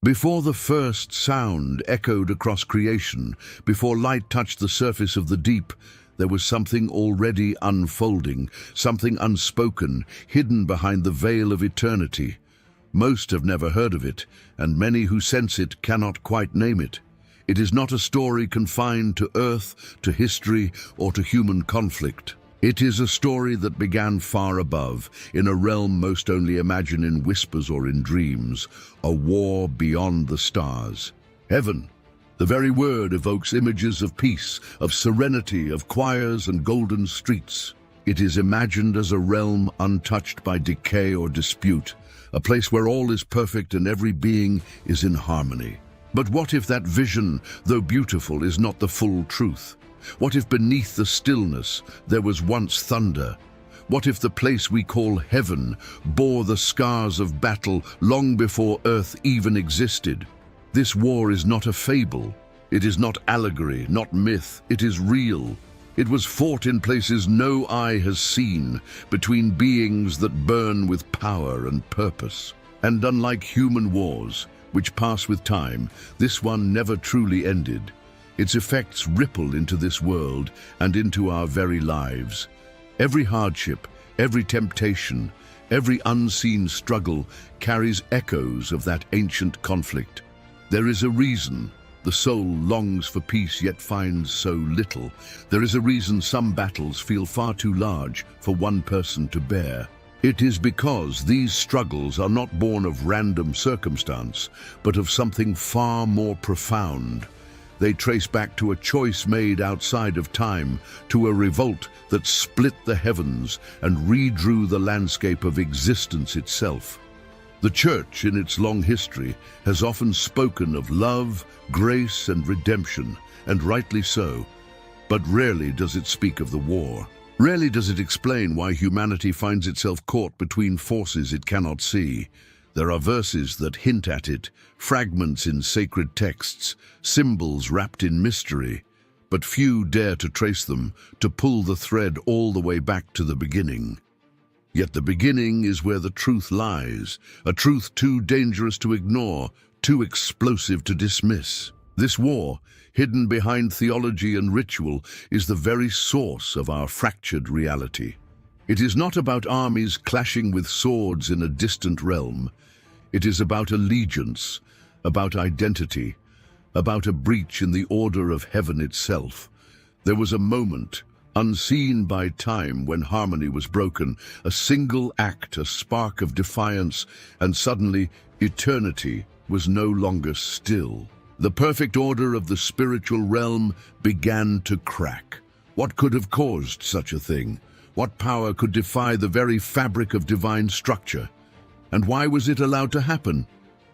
Before the first sound echoed across creation, before light touched the surface of the deep, there was something already unfolding, something unspoken, hidden behind the veil of eternity. Most have never heard of it, and many who sense it cannot quite name it. It is not a story confined to earth, to history, or to human conflict. It is a story that began far above, in a realm most only imagine in whispers or in dreams, a war beyond the stars. Heaven. The very word evokes images of peace, of serenity, of choirs and golden streets. It is imagined as a realm untouched by decay or dispute, a place where all is perfect and every being is in harmony. But what if that vision, though beautiful, is not the full truth? What if beneath the stillness there was once thunder? What if the place we call heaven bore the scars of battle long before earth even existed? This war is not a fable. It is not allegory, not myth. It is real. It was fought in places no eye has seen, between beings that burn with power and purpose. And unlike human wars, which pass with time, this one never truly ended. Its effects ripple into this world and into our very lives. Every hardship, every temptation, every unseen struggle carries echoes of that ancient conflict. There is a reason the soul longs for peace yet finds so little. There is a reason some battles feel far too large for one person to bear. It is because these struggles are not born of random circumstance, but of something far more profound. They trace back to a choice made outside of time, to a revolt that split the heavens and redrew the landscape of existence itself. The Church, in its long history, has often spoken of love, grace, and redemption, and rightly so. But rarely does it speak of the war. Rarely does it explain why humanity finds itself caught between forces it cannot see. There are verses that hint at it, fragments in sacred texts, symbols wrapped in mystery, but few dare to trace them, to pull the thread all the way back to the beginning. Yet the beginning is where the truth lies, a truth too dangerous to ignore, too explosive to dismiss. This war, hidden behind theology and ritual, is the very source of our fractured reality. It is not about armies clashing with swords in a distant realm. It is about allegiance, about identity, about a breach in the order of heaven itself. There was a moment, unseen by time, when harmony was broken, a single act, a spark of defiance, and suddenly eternity was no longer still. The perfect order of the spiritual realm began to crack. What could have caused such a thing? What power could defy the very fabric of divine structure? And why was it allowed to happen?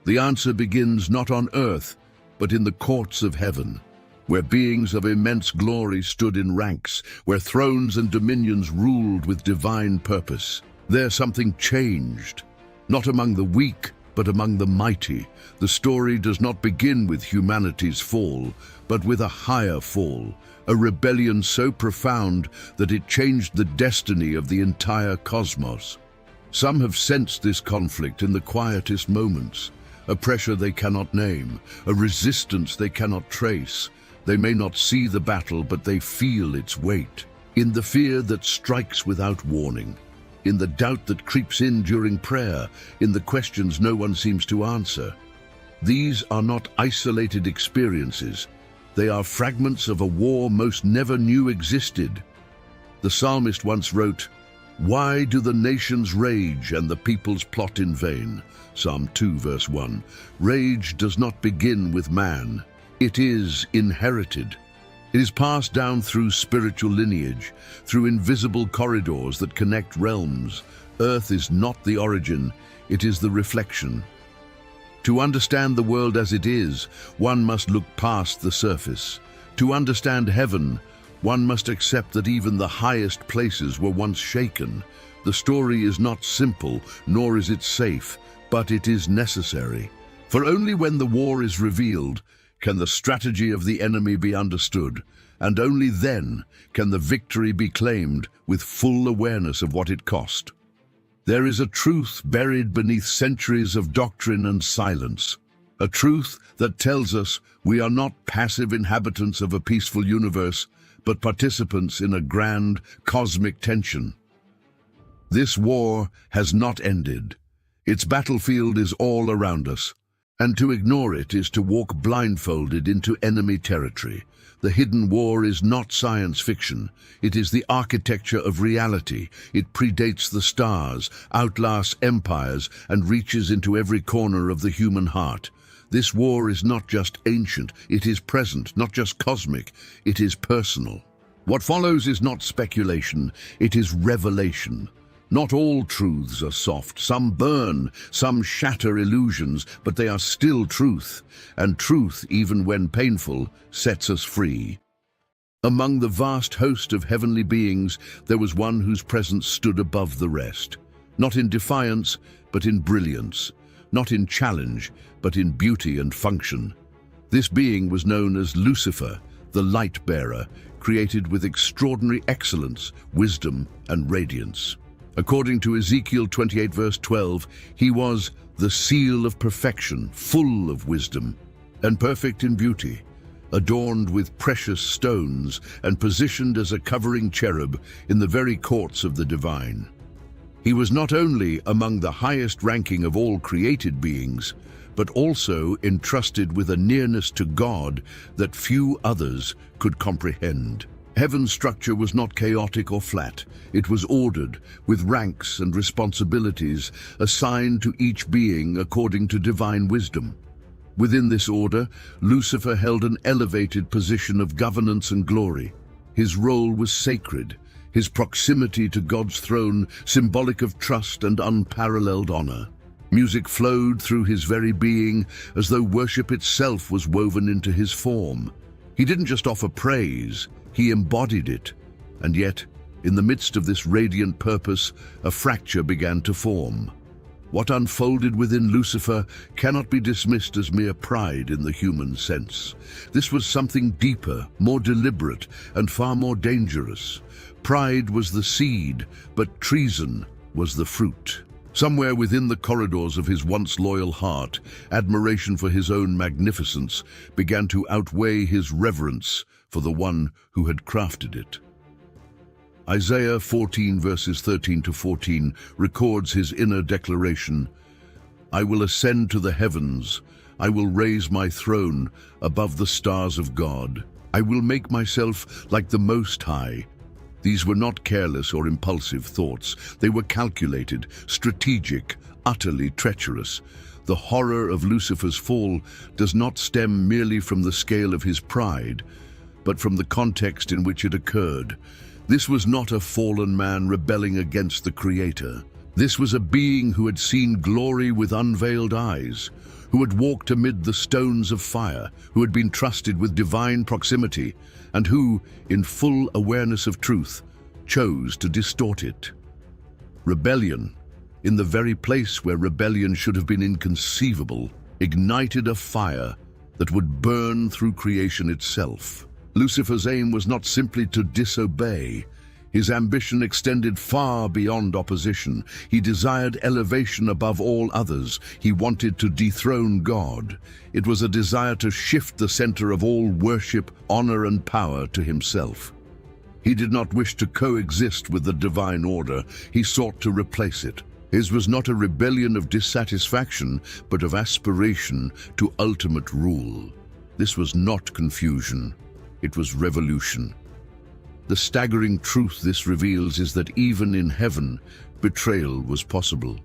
The answer begins not on earth, but in the courts of heaven, where beings of immense glory stood in ranks, where thrones and dominions ruled with divine purpose. There something changed, not among the weak, but among the mighty. The story does not begin with humanity's fall, but with a higher fall, a rebellion so profound that it changed the destiny of the entire cosmos. Some have sensed this conflict in the quietest moments, a pressure they cannot name, a resistance they cannot trace. They may not see the battle, but they feel its weight. In the fear that strikes without warning, in the doubt that creeps in during prayer, in the questions no one seems to answer. These are not isolated experiences. They are fragments of a war most never knew existed. The psalmist once wrote, "Why do the nations rage and the peoples plot in vain?" Psalm 2, verse 1. Rage does not begin with man. It is inherited. It is passed down through spiritual lineage, through invisible corridors that connect realms. Earth is not the origin, it is the reflection. To understand the world as it is, one must look past the surface. To understand heaven, one must accept that even the highest places were once shaken. The story is not simple, nor is it safe, but it is necessary. For only when the war is revealed can the strategy of the enemy be understood, and only then can the victory be claimed with full awareness of what it cost. There is a truth buried beneath centuries of doctrine and silence, A truth that tells us we are not passive inhabitants of a peaceful universe, but participants in a grand cosmic tension. This war has not ended. Its battlefield is all around us, and to ignore it is to walk blindfolded into enemy territory. The hidden war is not science fiction. It is the architecture of reality. It predates the stars, outlasts empires, and reaches into every corner of the human heart. This war is not just ancient, it is present, not just cosmic, it is personal. What follows is not speculation, it is revelation. Not all truths are soft. Some burn, some shatter illusions, but they are still truth, and truth, even when painful, sets us free. Among the vast host of heavenly beings, there was one whose presence stood above the rest. Not in defiance, but in brilliance. Not in challenge, but in beauty and function. This being was known as Lucifer, the light-bearer, created with extraordinary excellence, wisdom, and radiance. According to Ezekiel 28 verse 12, he was the seal of perfection, full of wisdom, and perfect in beauty, adorned with precious stones and positioned as a covering cherub in the very courts of the divine. He was not only among the highest ranking of all created beings, but also entrusted with a nearness to God that few others could comprehend. Heaven's structure was not chaotic or flat. It was ordered, with ranks and responsibilities assigned to each being according to divine wisdom. Within this order, Lucifer held an elevated position of governance and glory. His role was sacred, his proximity to God's throne symbolic of trust and unparalleled honor. Music flowed through his very being as though worship itself was woven into his form. He didn't just offer praise, he embodied it. And yet, in the midst of this radiant purpose, a fracture began to form. What unfolded within Lucifer cannot be dismissed as mere pride in the human sense. This was something deeper, more deliberate, and far more dangerous. Pride was the seed, but treason was the fruit. Somewhere within the corridors of his once loyal heart, admiration for his own magnificence began to outweigh his reverence for the one who had crafted it. Isaiah 14 verses 13 to 14 records his inner declaration, "I will ascend to the heavens, I will raise my throne above the stars of God. I will make myself like the Most High." These were not careless or impulsive thoughts. They were calculated, strategic, utterly treacherous. The horror of Lucifer's fall does not stem merely from the scale of his pride, but from the context in which it occurred. This was not a fallen man rebelling against the Creator. This was a being who had seen glory with unveiled eyes, who had walked amid the stones of fire, who had been trusted with divine proximity, and who, in full awareness of truth, chose to distort it. Rebellion, in the very place where rebellion should have been inconceivable, ignited a fire that would burn through creation itself. Lucifer's aim was not simply to disobey. His ambition extended far beyond opposition. He desired elevation above all others. He wanted to dethrone God. It was a desire to shift the center of all worship, honor, and power to himself. He did not wish to coexist with the divine order. He sought to replace it. His was not a rebellion of dissatisfaction, but of aspiration to ultimate rule. This was not confusion. It was revolution. The staggering truth this reveals is that even in heaven, betrayal was possible.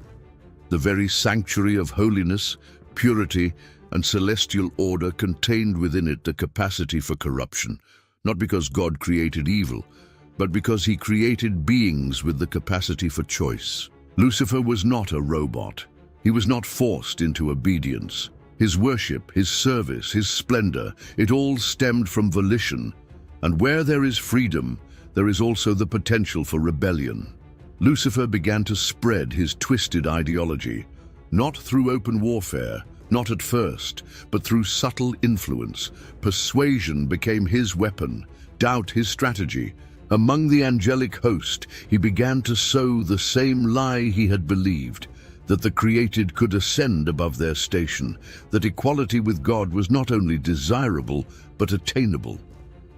The very sanctuary of holiness, purity, and celestial order contained within it the capacity for corruption, not because God created evil, but because he created beings with the capacity for choice. Lucifer was not a robot. He was not forced into obedience. His worship, his service, his splendor, it all stemmed from volition. And where there is freedom, there is also the potential for rebellion. Lucifer began to spread his twisted ideology, not through open warfare, not at first, but through subtle influence. Persuasion became his weapon, doubt his strategy. Among the angelic host, he began to sow the same lie he had believed, that the created could ascend above their station, that equality with God was not only desirable, but attainable.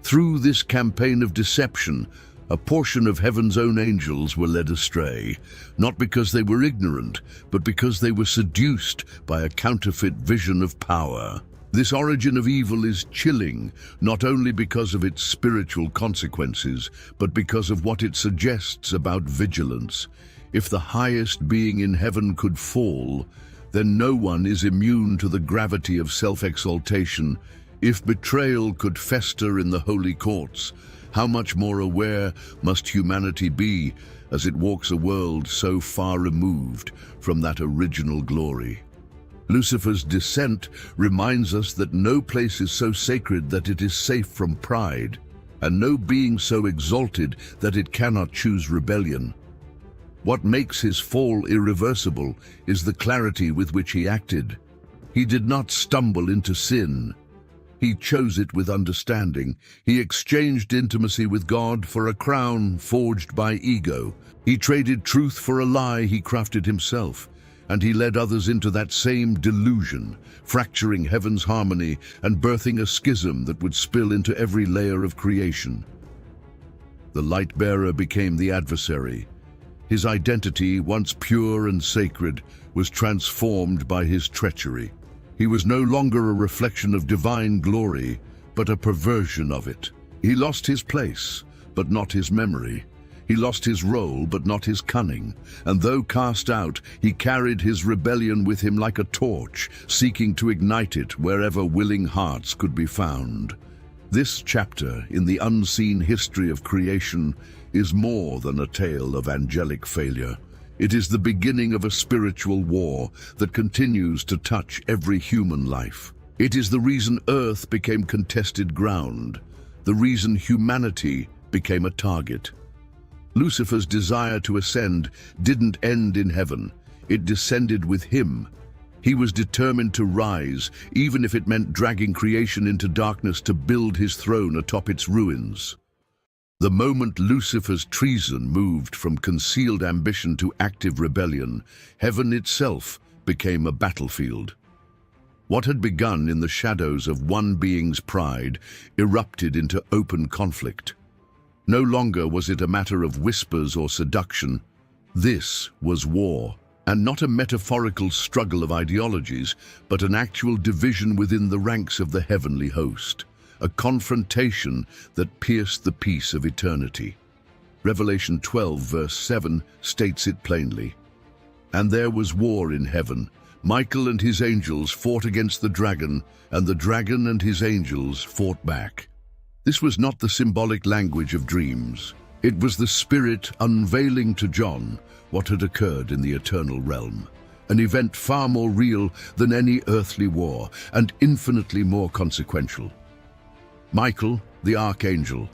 Through this campaign of deception, a portion of heaven's own angels were led astray, not because they were ignorant, but because they were seduced by a counterfeit vision of power. This origin of evil is chilling, not only because of its spiritual consequences, but because of what it suggests about vigilance. If the highest being in heaven could fall, then no one is immune to the gravity of self-exaltation. If betrayal could fester in the holy courts, how much more aware must humanity be as it walks a world so far removed from that original glory? Lucifer's descent reminds us that no place is so sacred that it is safe from pride, and no being so exalted that it cannot choose rebellion. What makes his fall irreversible is the clarity with which he acted. He did not stumble into sin. He chose it with understanding. He exchanged intimacy with God for a crown forged by ego. He traded truth for a lie he crafted himself, and he led others into that same delusion, fracturing heaven's harmony and birthing a schism that would spill into every layer of creation. The light-bearer became the adversary. His identity, once pure and sacred, was transformed by his treachery. He was no longer a reflection of divine glory, but a perversion of it. He lost his place, but not his memory. He lost his role, but not his cunning. And though cast out, he carried his rebellion with him like a torch, seeking to ignite it wherever willing hearts could be found. This chapter in the unseen history of creation is more than a tale of angelic failure. It is the beginning of a spiritual war that continues to touch every human life. It is the reason Earth became contested ground, the reason humanity became a target. Lucifer's desire to ascend didn't end in heaven. It descended with him. He was determined to rise, even if it meant dragging creation into darkness to build his throne atop its ruins. The moment Lucifer's treason moved from concealed ambition to active rebellion, heaven itself became a battlefield. What had begun in the shadows of one being's pride erupted into open conflict. No longer was it a matter of whispers or seduction. This was war, and not a metaphorical struggle of ideologies, but an actual division within the ranks of the heavenly host, a confrontation that pierced the peace of eternity. Revelation 12, verse 7 states it plainly. And there was war in heaven. Michael and his angels fought against the dragon, and the dragon and his angels fought back. This was not the symbolic language of dreams. It was the Spirit unveiling to John what had occurred in the eternal realm, an event far more real than any earthly war and infinitely more consequential. Michael, the archangel,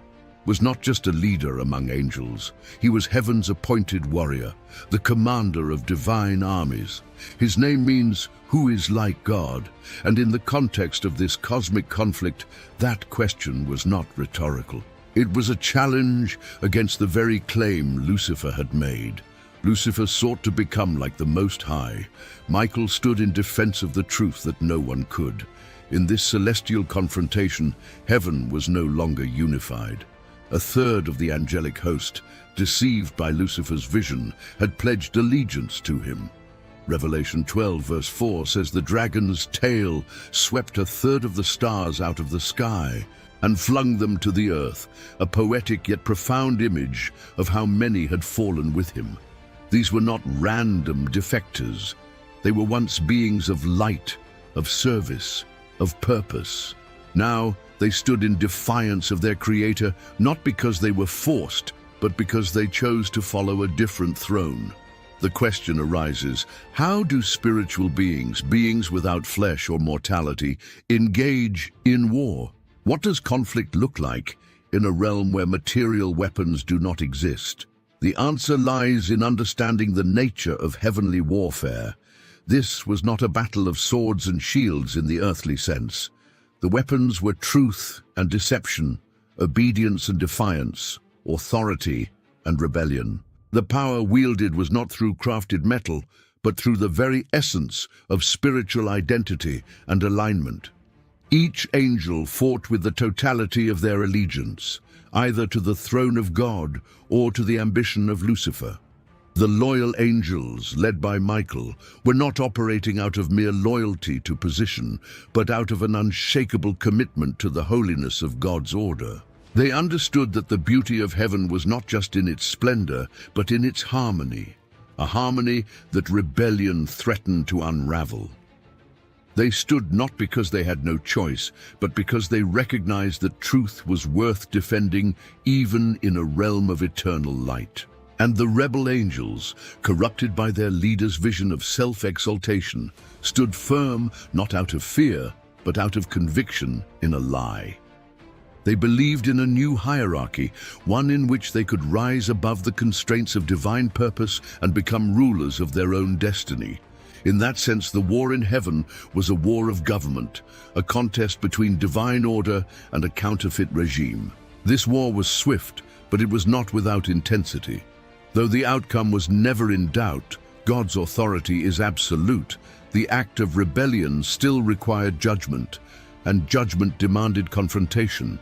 was not just a leader among angels. He was heaven's appointed warrior, the commander of divine armies. His name means, "Who is like God?" And in the context of this cosmic conflict, that question was not rhetorical. It was a challenge against the very claim Lucifer had made. Lucifer sought to become like the Most High. Michael stood in defense of the truth that no one could. In this celestial confrontation, heaven was no longer unified. A third of the angelic host, deceived by Lucifer's vision, had pledged allegiance to him. Revelation 12, verse 4 says the dragon's tail swept a third of the stars out of the sky and flung them to the earth, a poetic yet profound image of how many had fallen with him. These were not random defectors. They were once beings of light, of service, of purpose. Now they stood in defiance of their Creator, not because they were forced, but because they chose to follow a different throne. The question arises, how do spiritual beings, beings without flesh or mortality, engage in war? What does conflict look like in a realm where material weapons do not exist? The answer lies in understanding the nature of heavenly warfare. This was not a battle of swords and shields in the earthly sense. The weapons were truth and deception, obedience and defiance, authority and rebellion. The power wielded was not through crafted metal, but through the very essence of spiritual identity and alignment. Each angel fought with the totality of their allegiance, either to the throne of God or to the ambition of Lucifer. The loyal angels, led by Michael, were not operating out of mere loyalty to position, but out of an unshakable commitment to the holiness of God's order. They understood that the beauty of heaven was not just in its splendor, but in its harmony, a harmony that rebellion threatened to unravel. They stood not because they had no choice, but because they recognized that truth was worth defending even in a realm of eternal light. And the rebel angels, corrupted by their leader's vision of self-exaltation, stood firm not out of fear, but out of conviction in a lie. They believed in a new hierarchy, one in which they could rise above the constraints of divine purpose and become rulers of their own destiny. In that sense, the war in heaven was a war of government, a contest between divine order and a counterfeit regime. This war was swift, but it was not without intensity. Though the outcome was never in doubt, God's authority is absolute. The act of rebellion still required judgment, and judgment demanded confrontation.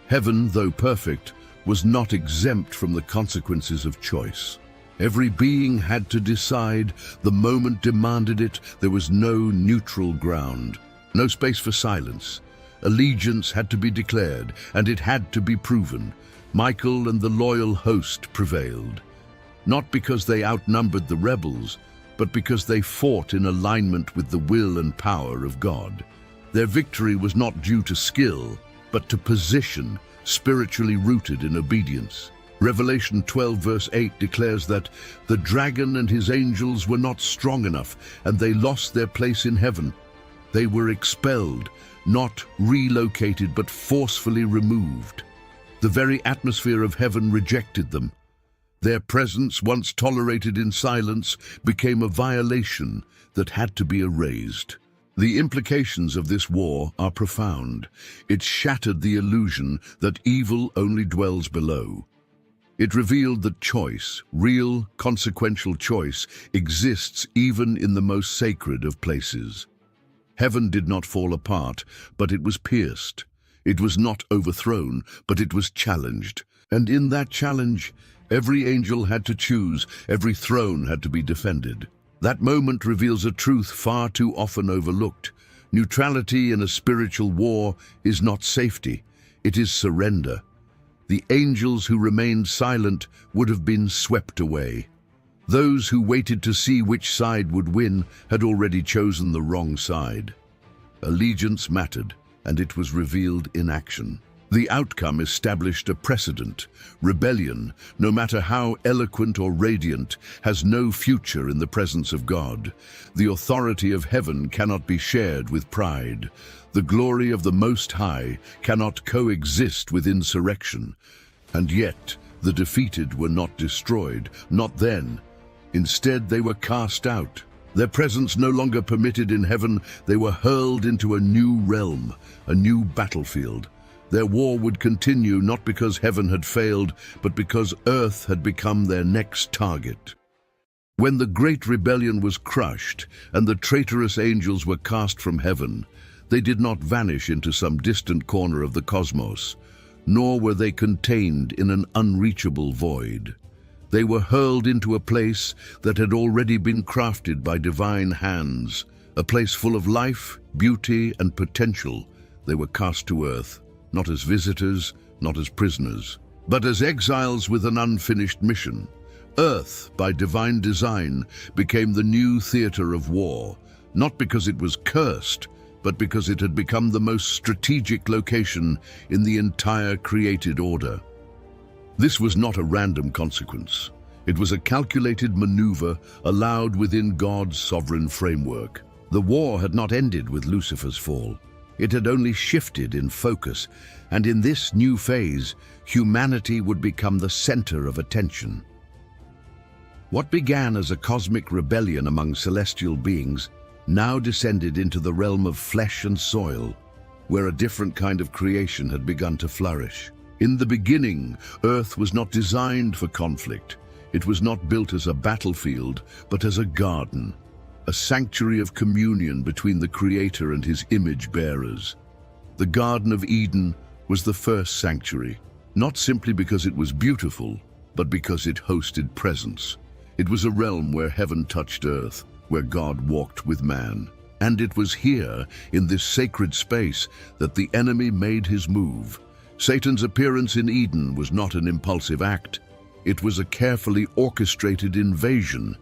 Heaven, though perfect, was not exempt from the consequences of choice. Every being had to decide. The moment demanded it. There was no neutral ground, no space for silence. Allegiance had to be declared, and it had to be proven. Michael and the loyal host prevailed, not because they outnumbered the rebels, but because they fought in alignment with the will and power of God. Their victory was not due to skill, but to position, spiritually rooted in obedience. Revelation 12 verse 8 declares that the dragon and his angels were not strong enough, and they lost their place in heaven. They were expelled, not relocated, but forcefully removed. The very atmosphere of heaven rejected them. Their presence, once tolerated in silence, became a violation that had to be erased. The implications of this war are profound. It shattered the illusion that evil only dwells below. It revealed that choice, real, consequential choice, exists even in the most sacred of places. Heaven did not fall apart, but it was pierced. It was not overthrown, but it was challenged. And in that challenge, every angel had to choose, every throne had to be defended. That moment reveals a truth far too often overlooked. Neutrality in a spiritual war is not safety, it is surrender. The angels who remained silent would have been swept away. Those who waited to see which side would win had already chosen the wrong side. Allegiance mattered, and it was revealed in action. The outcome established a precedent. Rebellion, no matter how eloquent or radiant, has no future in the presence of God. The authority of heaven cannot be shared with pride. The glory of the Most High cannot coexist with insurrection. And yet, the defeated were not destroyed, not then. Instead, they were cast out. Their presence no longer permitted in heaven. They were hurled into a new realm, a new battlefield. Their war would continue not because heaven had failed, but because earth had become their next target. When the great rebellion was crushed and the traitorous angels were cast from heaven, they did not vanish into some distant corner of the cosmos, nor were they contained in an unreachable void. They were hurled into a place that had already been crafted by divine hands, a place full of life, beauty, and potential. They were cast to earth, not as visitors, not as prisoners, but as exiles with an unfinished mission. Earth, by divine design, became the new theater of war, not because it was cursed, but because it had become the most strategic location in the entire created order. This was not a random consequence. It was a calculated maneuver allowed within God's sovereign framework. The war had not ended with Lucifer's fall. It had only shifted in focus, and in this new phase, humanity would become the center of attention. What began as a cosmic rebellion among celestial beings now descended into the realm of flesh and soil, where a different kind of creation had begun to flourish. In the beginning, Earth was not designed for conflict. It was not built as a battlefield, but as a garden. a sanctuary of communion between the Creator and his image-bearers. The Garden of Eden was the first sanctuary, not simply because it was beautiful, but because it hosted presence. It was a realm where heaven touched earth, where God walked with man. And it was here, in this sacred space, that the enemy made his move. Satan's appearance in Eden was not an impulsive act. It was a carefully orchestrated invasion.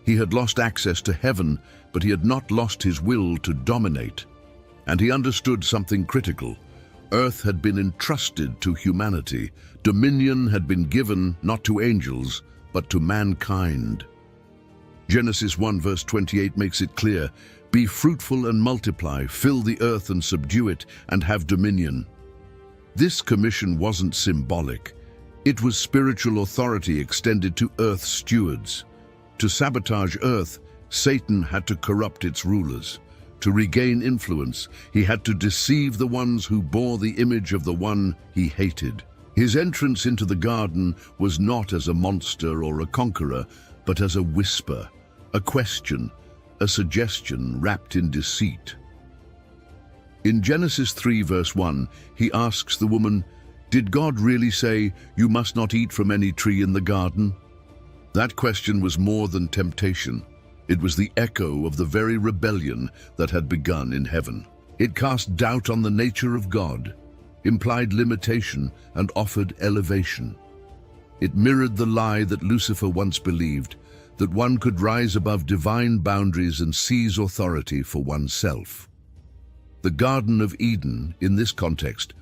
He had lost access to heaven, but he had not lost his will to dominate. And he understood something critical. Earth had been entrusted to humanity. Dominion had been given not to angels, but to mankind. Genesis 1 verse 28 makes it clear, "Be fruitful and multiply, fill the earth and subdue it, and have dominion." This commission wasn't symbolic. It was spiritual authority extended to Earth's stewards. To sabotage Earth, Satan had to corrupt its rulers. To regain influence, he had to deceive the ones who bore the image of the one he hated. His entrance into the garden was not as a monster or a conqueror, but as a whisper, a question, a suggestion wrapped in deceit. In Genesis 3 verse 1, he asks the woman, "Did God really say, 'You must not eat from any tree in the garden'?" That question was more than temptation. It was the echo of the very rebellion that had begun in heaven. It cast doubt on the nature of God, implied limitation, and offered elevation. It mirrored the lie that Lucifer once believed, that one could rise above divine boundaries and seize authority for oneself. The Garden of Eden, in this context,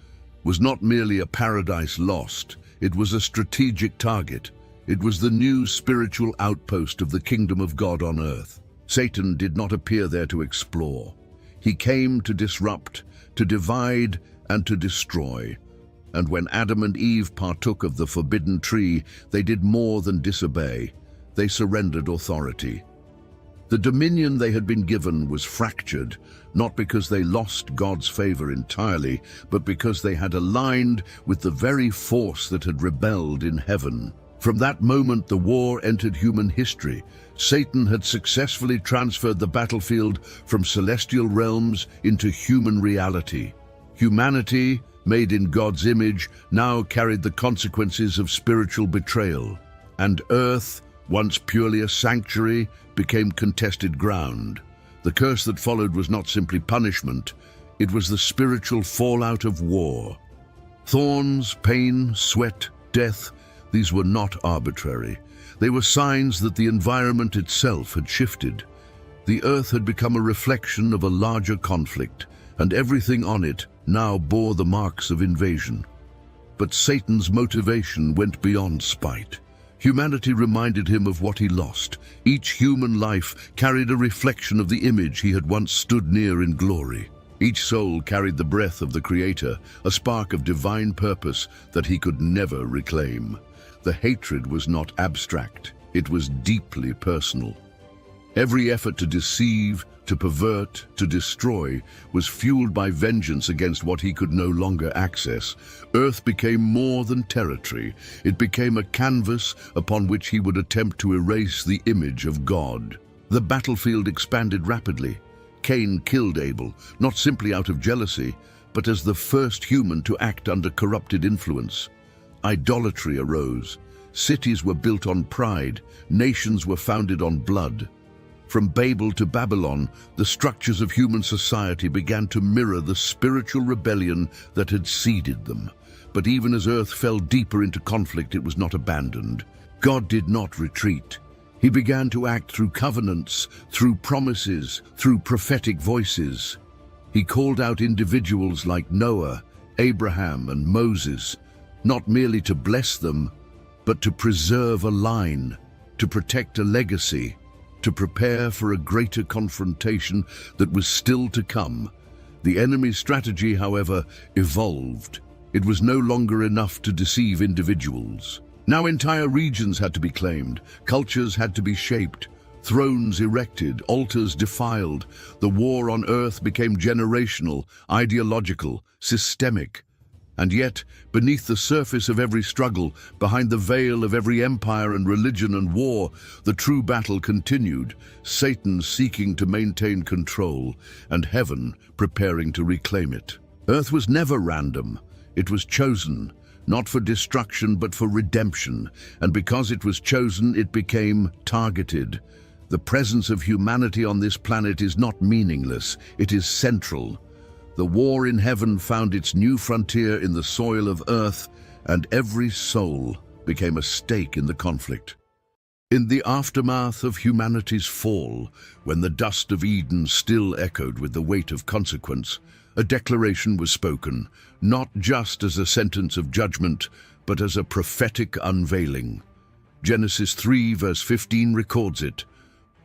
was not merely a paradise lost, it was a strategic target. It was the new spiritual outpost of the kingdom of God on earth. Satan did not appear there to explore. He came to disrupt, to divide, and to destroy. And when Adam and Eve partook of the forbidden tree, they did more than disobey. They surrendered authority. The dominion they had been given was fractured, not because they lost God's favor entirely, but because they had aligned with the very force that had rebelled in heaven. From that moment, the war entered human history. Satan had successfully transferred the battlefield from celestial realms into human reality. Humanity, made in God's image, now carried the consequences of spiritual betrayal. And earth, once purely a sanctuary, became contested ground. The curse that followed was not simply punishment, it was the spiritual fallout of war. Thorns, pain, sweat, death, these were not arbitrary. They were signs that the environment itself had shifted. The earth had become a reflection of a larger conflict, and everything on it now bore the marks of invasion. But Satan's motivation went beyond spite. Humanity reminded him of what he lost. Each human life carried a reflection of the image he had once stood near in glory. Each soul carried the breath of the Creator, a spark of divine purpose that he could never reclaim. The hatred was not abstract, it was deeply personal. Every effort to deceive, to pervert, to destroy was fueled by vengeance against what he could no longer access. Earth became more than territory. It became a canvas upon which he would attempt to erase the image of God. The battlefield expanded rapidly. Cain killed Abel, not simply out of jealousy, but as the first human to act under corrupted influence. Idolatry arose. Cities were built on pride. Nations were founded on blood. From Babel to Babylon, the structures of human society began to mirror the spiritual rebellion that had seeded them. But even as earth fell deeper into conflict, it was not abandoned. God did not retreat. He began to act through covenants, through promises, through prophetic voices. He called out individuals like Noah, Abraham, and Moses, not merely to bless them, but to preserve a line, to protect a legacy, to prepare for a greater confrontation that was still to come. The enemy's strategy, however, evolved. It was no longer enough to deceive individuals. Now entire regions had to be claimed, cultures had to be shaped, thrones erected, altars defiled. The war on earth became generational, ideological, systemic. And yet, beneath the surface of every struggle, behind the veil of every empire and religion and war, the true battle continued, Satan seeking to maintain control, and heaven preparing to reclaim it. Earth was never random. It was chosen, not for destruction but for redemption, and because it was chosen, it became targeted. The presence of humanity on this planet is not meaningless, it is central. The war in heaven found its new frontier in the soil of earth, and every soul became a stake in the conflict. In the aftermath of humanity's fall, when the dust of Eden still echoed with the weight of consequence, a declaration was spoken, not just as a sentence of judgment, but as a prophetic unveiling. Genesis 3 verse 15 records it.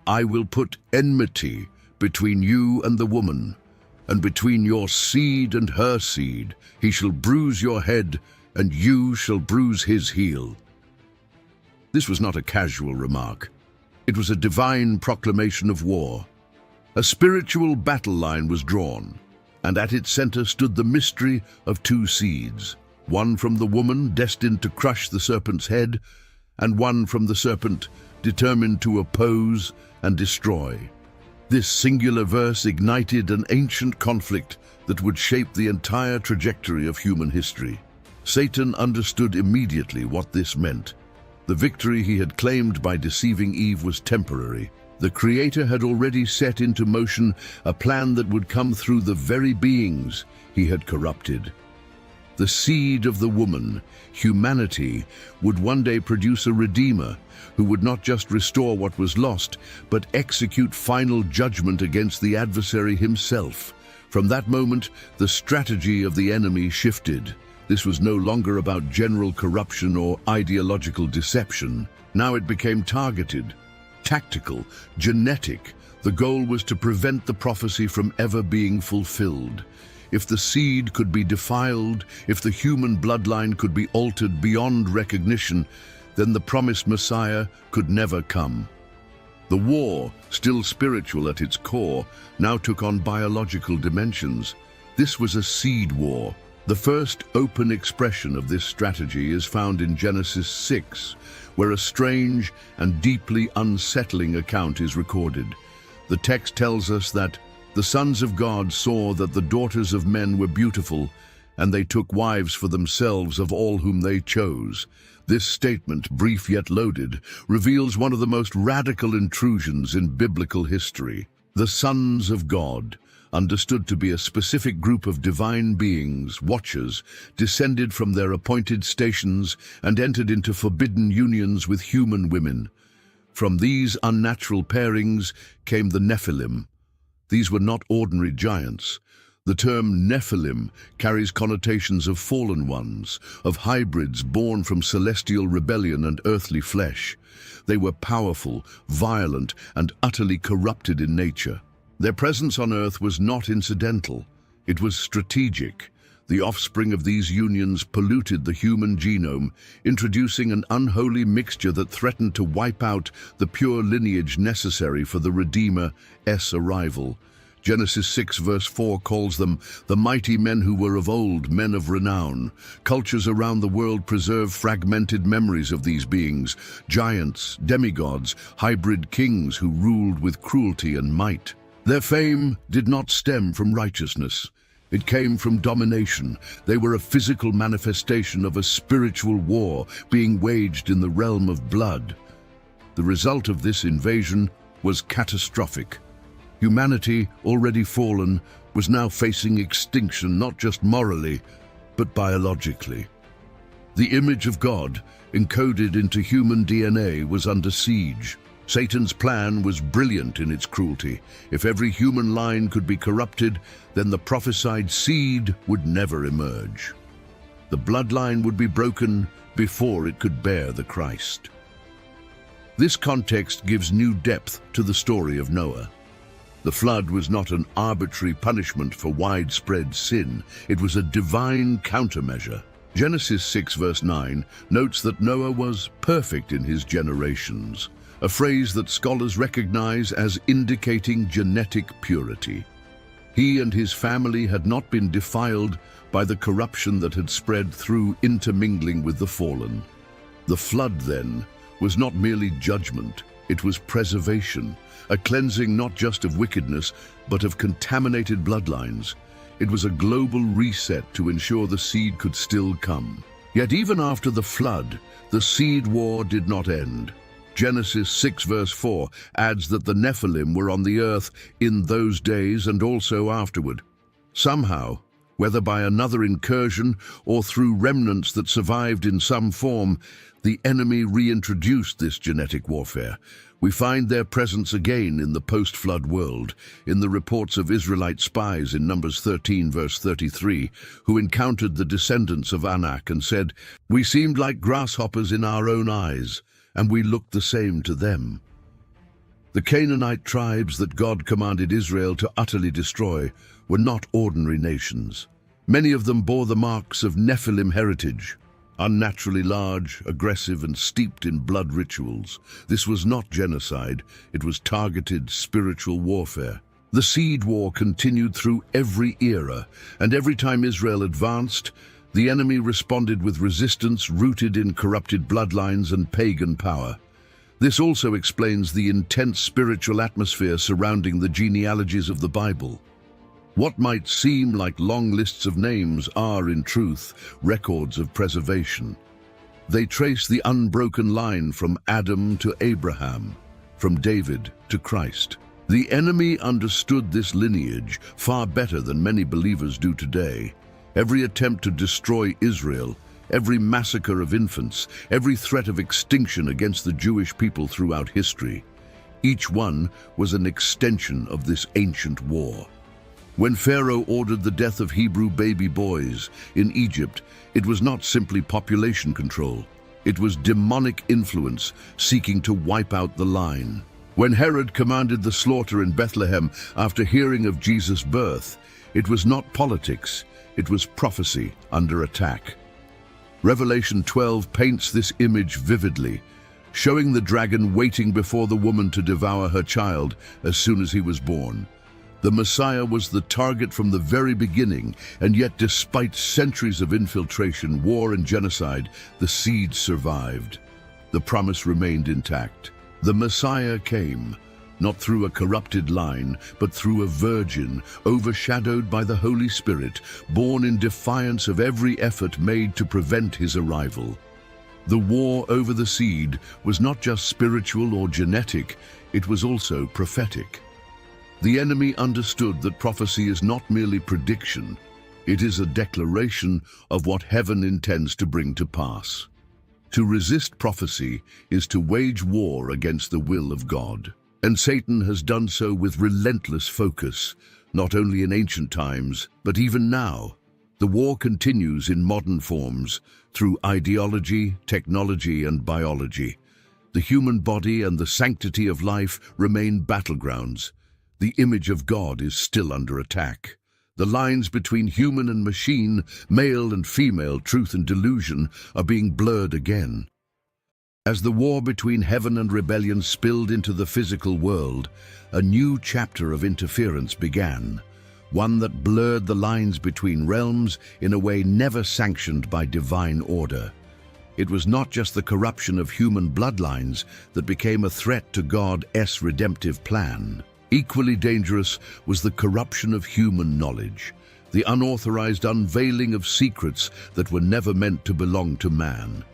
"I will put enmity between you and the woman, and between your seed and her seed. He shall bruise your head, and you shall bruise his heel." This was not a casual remark. It was a divine proclamation of war. A spiritual battle line was drawn, and at its center stood the mystery of two seeds, one from the woman destined to crush the serpent's head, and one from the serpent determined to oppose and destroy. This singular verse ignited an ancient conflict that would shape the entire trajectory of human history. Satan understood immediately what this meant. The victory he had claimed by deceiving Eve was temporary. The Creator had already set into motion a plan that would come through the very beings he had corrupted. The seed of the woman, humanity, would one day produce a Redeemer who would not just restore what was lost, but execute final judgment against the adversary himself. From that moment, the strategy of the enemy shifted. This was no longer about general corruption or ideological deception. Now it became targeted, tactical, genetic. The goal was to prevent the prophecy from ever being fulfilled. If the seed could be defiled, if the human bloodline could be altered beyond recognition, then the promised Messiah could never come. The war, still spiritual at its core, now took on biological dimensions. This was a seed war. The first open expression of this strategy is found in Genesis 6, where a strange and deeply unsettling account is recorded. The text tells us that the sons of God saw that the daughters of men were beautiful, and they took wives for themselves of all whom they chose. This statement, brief yet loaded, reveals one of the most radical intrusions in biblical history. The sons of God, understood to be a specific group of divine beings, watchers, descended from their appointed stations and entered into forbidden unions with human women. From these unnatural pairings came the Nephilim. These were not ordinary giants. The term Nephilim carries connotations of fallen ones, of hybrids born from celestial rebellion and earthly flesh. They were powerful, violent, and utterly corrupted in nature. Their presence on earth was not incidental. It was strategic. The offspring of these unions polluted the human genome, introducing an unholy mixture that threatened to wipe out the pure lineage necessary for the Redeemer's arrival. Genesis 6 verse 4 calls them the mighty men who were of old, men of renown. Cultures around the world preserve fragmented memories of these beings, giants, demigods, hybrid kings who ruled with cruelty and might. Their fame did not stem from righteousness. It came from domination. They were a physical manifestation of a spiritual war being waged in the realm of blood. The result of this invasion was catastrophic. Humanity, already fallen, was now facing extinction not just morally, but biologically. The image of God, encoded into human DNA, was under siege. Satan's plan was brilliant in its cruelty. If every human line could be corrupted, then the prophesied seed would never emerge. The bloodline would be broken before it could bear the Christ. This context gives new depth to the story of Noah. The flood was not an arbitrary punishment for widespread sin. It was a divine countermeasure. Genesis 6 verse 9 notes that Noah was perfect in his generations, a phrase that scholars recognize as indicating genetic purity. He and his family had not been defiled by the corruption that had spread through intermingling with the fallen. The flood, then, was not merely judgment, it was preservation, a cleansing not just of wickedness, but of contaminated bloodlines. It was a global reset to ensure the seed could still come. Yet even after the flood, the seed war did not end. Genesis 6 verse 4 adds that the Nephilim were on the earth in those days and also afterward. Somehow, whether by another incursion or through remnants that survived in some form, the enemy reintroduced this genetic warfare. We find their presence again in the post-flood world, in the reports of Israelite spies in Numbers 13 verse 33, who encountered the descendants of Anak and said, "We seemed like grasshoppers in our own eyes, and we looked the same to them." The Canaanite tribes that God commanded Israel to utterly destroy were not ordinary nations. Many of them bore the marks of Nephilim heritage, unnaturally large, aggressive, and steeped in blood rituals. This was not genocide, it was targeted spiritual warfare. The seed war continued through every era, and every time Israel advanced, the enemy responded with resistance rooted in corrupted bloodlines and pagan power. This also explains the intense spiritual atmosphere surrounding the genealogies of the Bible. What might seem like long lists of names are, in truth, records of preservation. They trace the unbroken line from Adam to Abraham, from David to Christ. The enemy understood this lineage far better than many believers do today. Every attempt to destroy Israel, every massacre of infants, every threat of extinction against the Jewish people throughout history, each one was an extension of this ancient war. When Pharaoh ordered the death of Hebrew baby boys in Egypt, it was not simply population control. It was demonic influence seeking to wipe out the line. When Herod commanded the slaughter in Bethlehem after hearing of Jesus' birth, it was not politics, it was prophecy under attack. Revelation 12 paints this image vividly, showing the dragon waiting before the woman to devour her child as soon as he was born. The Messiah was the target from the very beginning, and yet despite centuries of infiltration, war, and genocide, the seed survived. The promise remained intact. The Messiah came, not through a corrupted line, but through a virgin, overshadowed by the Holy Spirit, born in defiance of every effort made to prevent his arrival. The war over the seed was not just spiritual or genetic, it was also prophetic. The enemy understood that prophecy is not merely prediction, it is a declaration of what heaven intends to bring to pass. To resist prophecy is to wage war against the will of God. And Satan has done so with relentless focus, not only in ancient times, but even now. The war continues in modern forms through ideology, technology, and biology. The human body and the sanctity of life remain battlegrounds. The image of God is still under attack. The lines between human and machine, male and female, truth and delusion are being blurred again. As the war between heaven and rebellion spilled into the physical world, a new chapter of interference began, one that blurred the lines between realms in a way never sanctioned by divine order. It was not just the corruption of human bloodlines that became a threat to God's redemptive plan. Equally dangerous was the corruption of human knowledge, the unauthorized unveiling of secrets that were never meant to belong to man.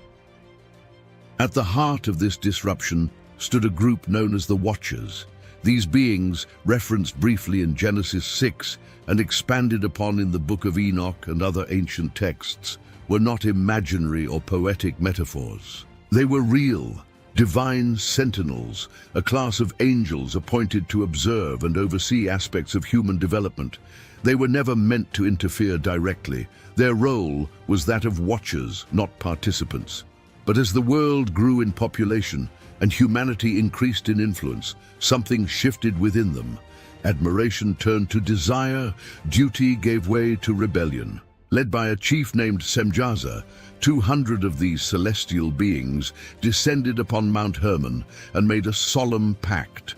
At the heart of this disruption stood a group known as the Watchers. These beings, referenced briefly in Genesis 6 and expanded upon in the Book of Enoch and other ancient texts, were not imaginary or poetic metaphors. They were real, divine sentinels, a class of angels appointed to observe and oversee aspects of human development. They were never meant to interfere directly. Their role was that of watchers, not participants. But as the world grew in population and humanity increased in influence, something shifted within them. Admiration turned to desire, duty gave way to rebellion. Led by a chief named Semjaza, 200 of these celestial beings descended upon Mount Hermon and made a solemn pact.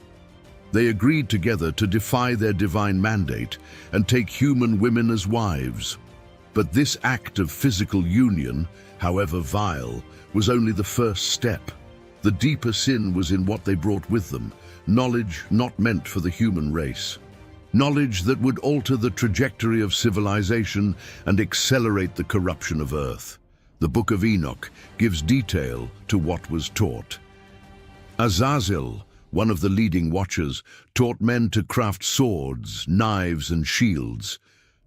They agreed together to defy their divine mandate and take human women as wives. But this act of physical union, however vile, was only the first step. The deeper sin was in what they brought with them, knowledge not meant for the human race. Knowledge that would alter the trajectory of civilization and accelerate the corruption of Earth. The Book of Enoch gives detail to what was taught. Azazel, one of the leading watchers, taught men to craft swords, knives, and shields,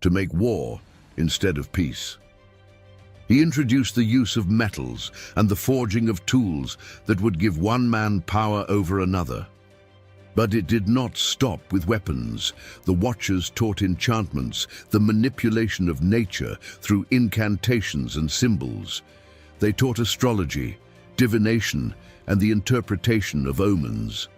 to make war instead of peace. He introduced the use of metals and the forging of tools that would give one man power over another. But it did not stop with weapons. The Watchers taught enchantments, the manipulation of nature through incantations and symbols. They taught astrology, divination, and the interpretation of omens.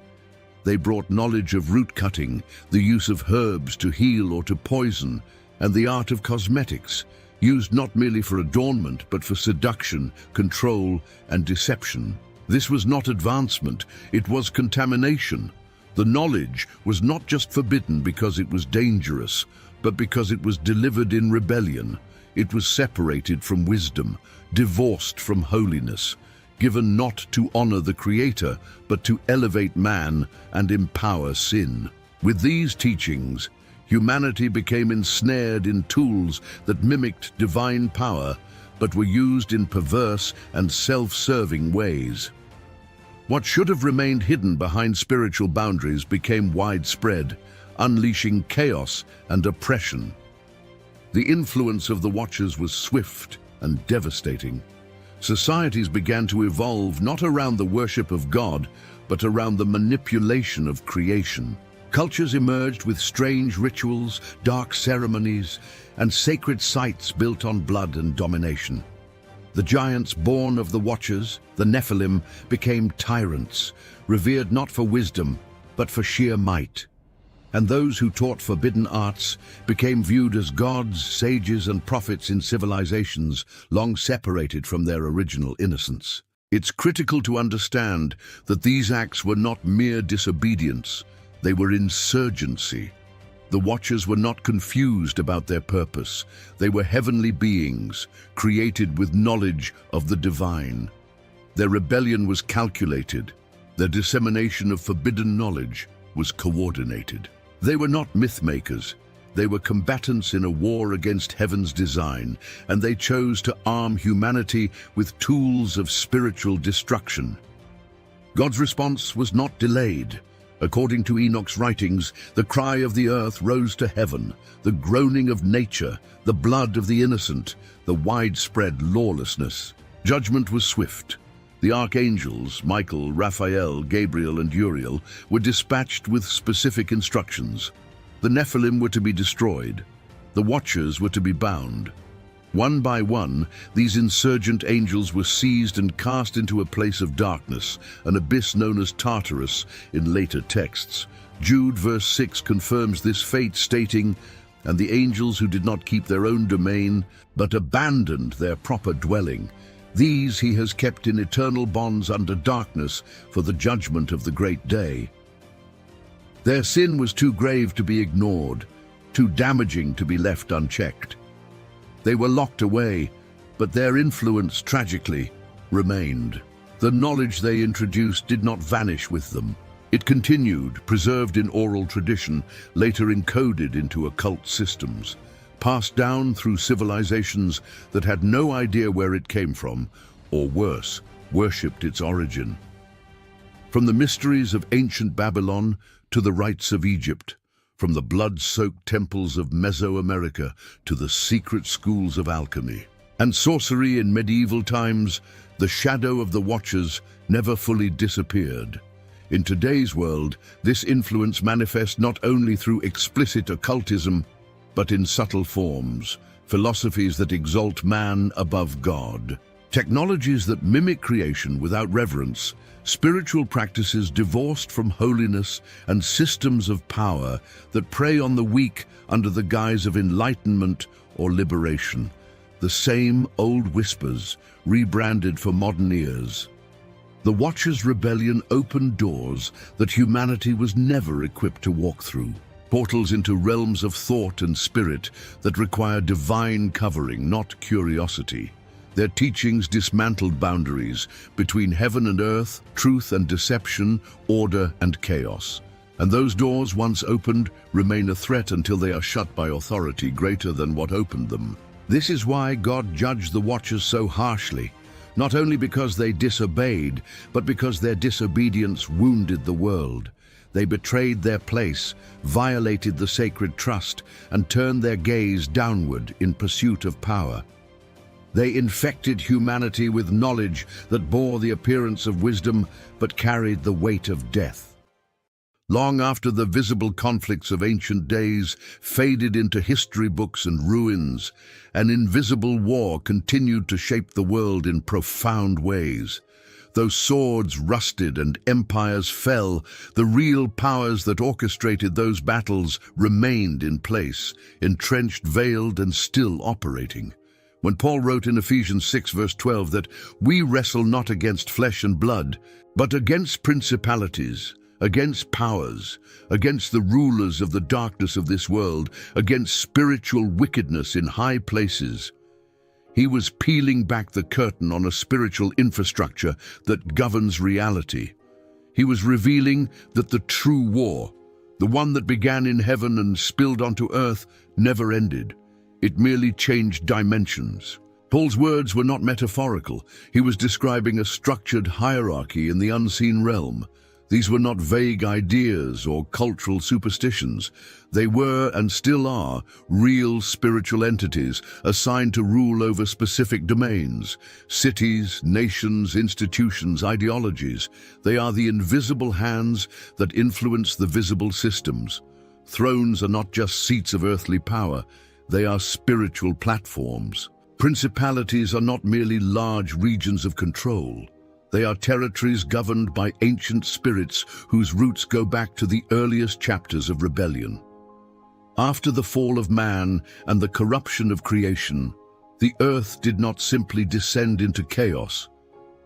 They brought knowledge of root cutting, the use of herbs to heal or to poison, and the art of cosmetics, used not merely for adornment but for seduction, control, and deception. This was not advancement, it was contamination. The knowledge was not just forbidden because it was dangerous, but because it was delivered in rebellion. It was separated from wisdom, divorced from holiness, given not to honor the Creator, but to elevate man and empower sin. With these teachings, humanity became ensnared in tools that mimicked divine power, but were used in perverse and self-serving ways. What should have remained hidden behind spiritual boundaries became widespread, unleashing chaos and oppression. The influence of the Watchers was swift and devastating. Societies began to evolve not around the worship of God, but around the manipulation of creation. Cultures emerged with strange rituals, dark ceremonies, and sacred sites built on blood and domination. The giants born of the Watchers, the Nephilim, became tyrants, revered not for wisdom, but for sheer might. And those who taught forbidden arts became viewed as gods, sages, and prophets in civilizations long separated from their original innocence. It's critical to understand that these acts were not mere disobedience, they were insurgency. The Watchers were not confused about their purpose. They were heavenly beings, created with knowledge of the divine. Their rebellion was calculated. Their dissemination of forbidden knowledge was coordinated. They were not myth-makers. They were combatants in a war against heaven's design, and they chose to arm humanity with tools of spiritual destruction. God's response was not delayed. According to Enoch's writings, the cry of the earth rose to heaven, the groaning of nature, the blood of the innocent, the widespread lawlessness. Judgment was swift. The archangels, Michael, Raphael, Gabriel, and Uriel, were dispatched with specific instructions. The Nephilim were to be destroyed. The Watchers were to be bound. One by one, these insurgent angels were seized and cast into a place of darkness, an abyss known as Tartarus in later texts. Jude verse 6 confirms this fate, stating, "And the angels who did not keep their own domain, but abandoned their proper dwelling, these he has kept in eternal bonds under darkness for the judgment of the great day." Their sin was too grave to be ignored, too damaging to be left unchecked. They were locked away, but their influence, tragically, remained. The knowledge they introduced did not vanish with them. It continued, preserved in oral tradition, later encoded into occult systems, passed down through civilizations that had no idea where it came from, or worse, worshipped its origin. From the mysteries of ancient Babylon to the rites of Egypt, from the blood-soaked temples of Mesoamerica to the secret schools of alchemy and sorcery in medieval times, the shadow of the Watchers never fully disappeared. In today's world, this influence manifests not only through explicit occultism, but in subtle forms, philosophies that exalt man above God, technologies that mimic creation without reverence, spiritual practices divorced from holiness, and systems of power that prey on the weak under the guise of enlightenment or liberation. The same old whispers, rebranded for modern ears. The Watcher's rebellion opened doors that humanity was never equipped to walk through. Portals into realms of thought and spirit that require divine covering, not curiosity. Their teachings dismantled boundaries between heaven and earth, truth and deception, order and chaos. And those doors, once opened, remain a threat until they are shut by authority greater than what opened them. This is why God judged the Watchers so harshly. Not only because they disobeyed, but because their disobedience wounded the world. They betrayed their place, violated the sacred trust, and turned their gaze downward in pursuit of power. They infected humanity with knowledge that bore the appearance of wisdom, but carried the weight of death. Long after the visible conflicts of ancient days faded into history books and ruins, an invisible war continued to shape the world in profound ways. Though swords rusted and empires fell, the real powers that orchestrated those battles remained in place, entrenched, veiled, and still operating. When Paul wrote in Ephesians 6 verse 12 that we wrestle not against flesh and blood, but against principalities, against powers, against the rulers of the darkness of this world, against spiritual wickedness in high places, he was peeling back the curtain on a spiritual infrastructure that governs reality. He was revealing that the true war, the one that began in heaven and spilled onto earth, never ended. It merely changed dimensions. Paul's words were not metaphorical. He was describing a structured hierarchy in the unseen realm. These were not vague ideas or cultural superstitions. They were, and still are, real spiritual entities assigned to rule over specific domains, cities, nations, institutions, ideologies. They are the invisible hands that influence the visible systems. Thrones are not just seats of earthly power. They are spiritual platforms. Principalities are not merely large regions of control. They are territories governed by ancient spirits whose roots go back to the earliest chapters of rebellion. After the fall of man and the corruption of creation, the earth did not simply descend into chaos.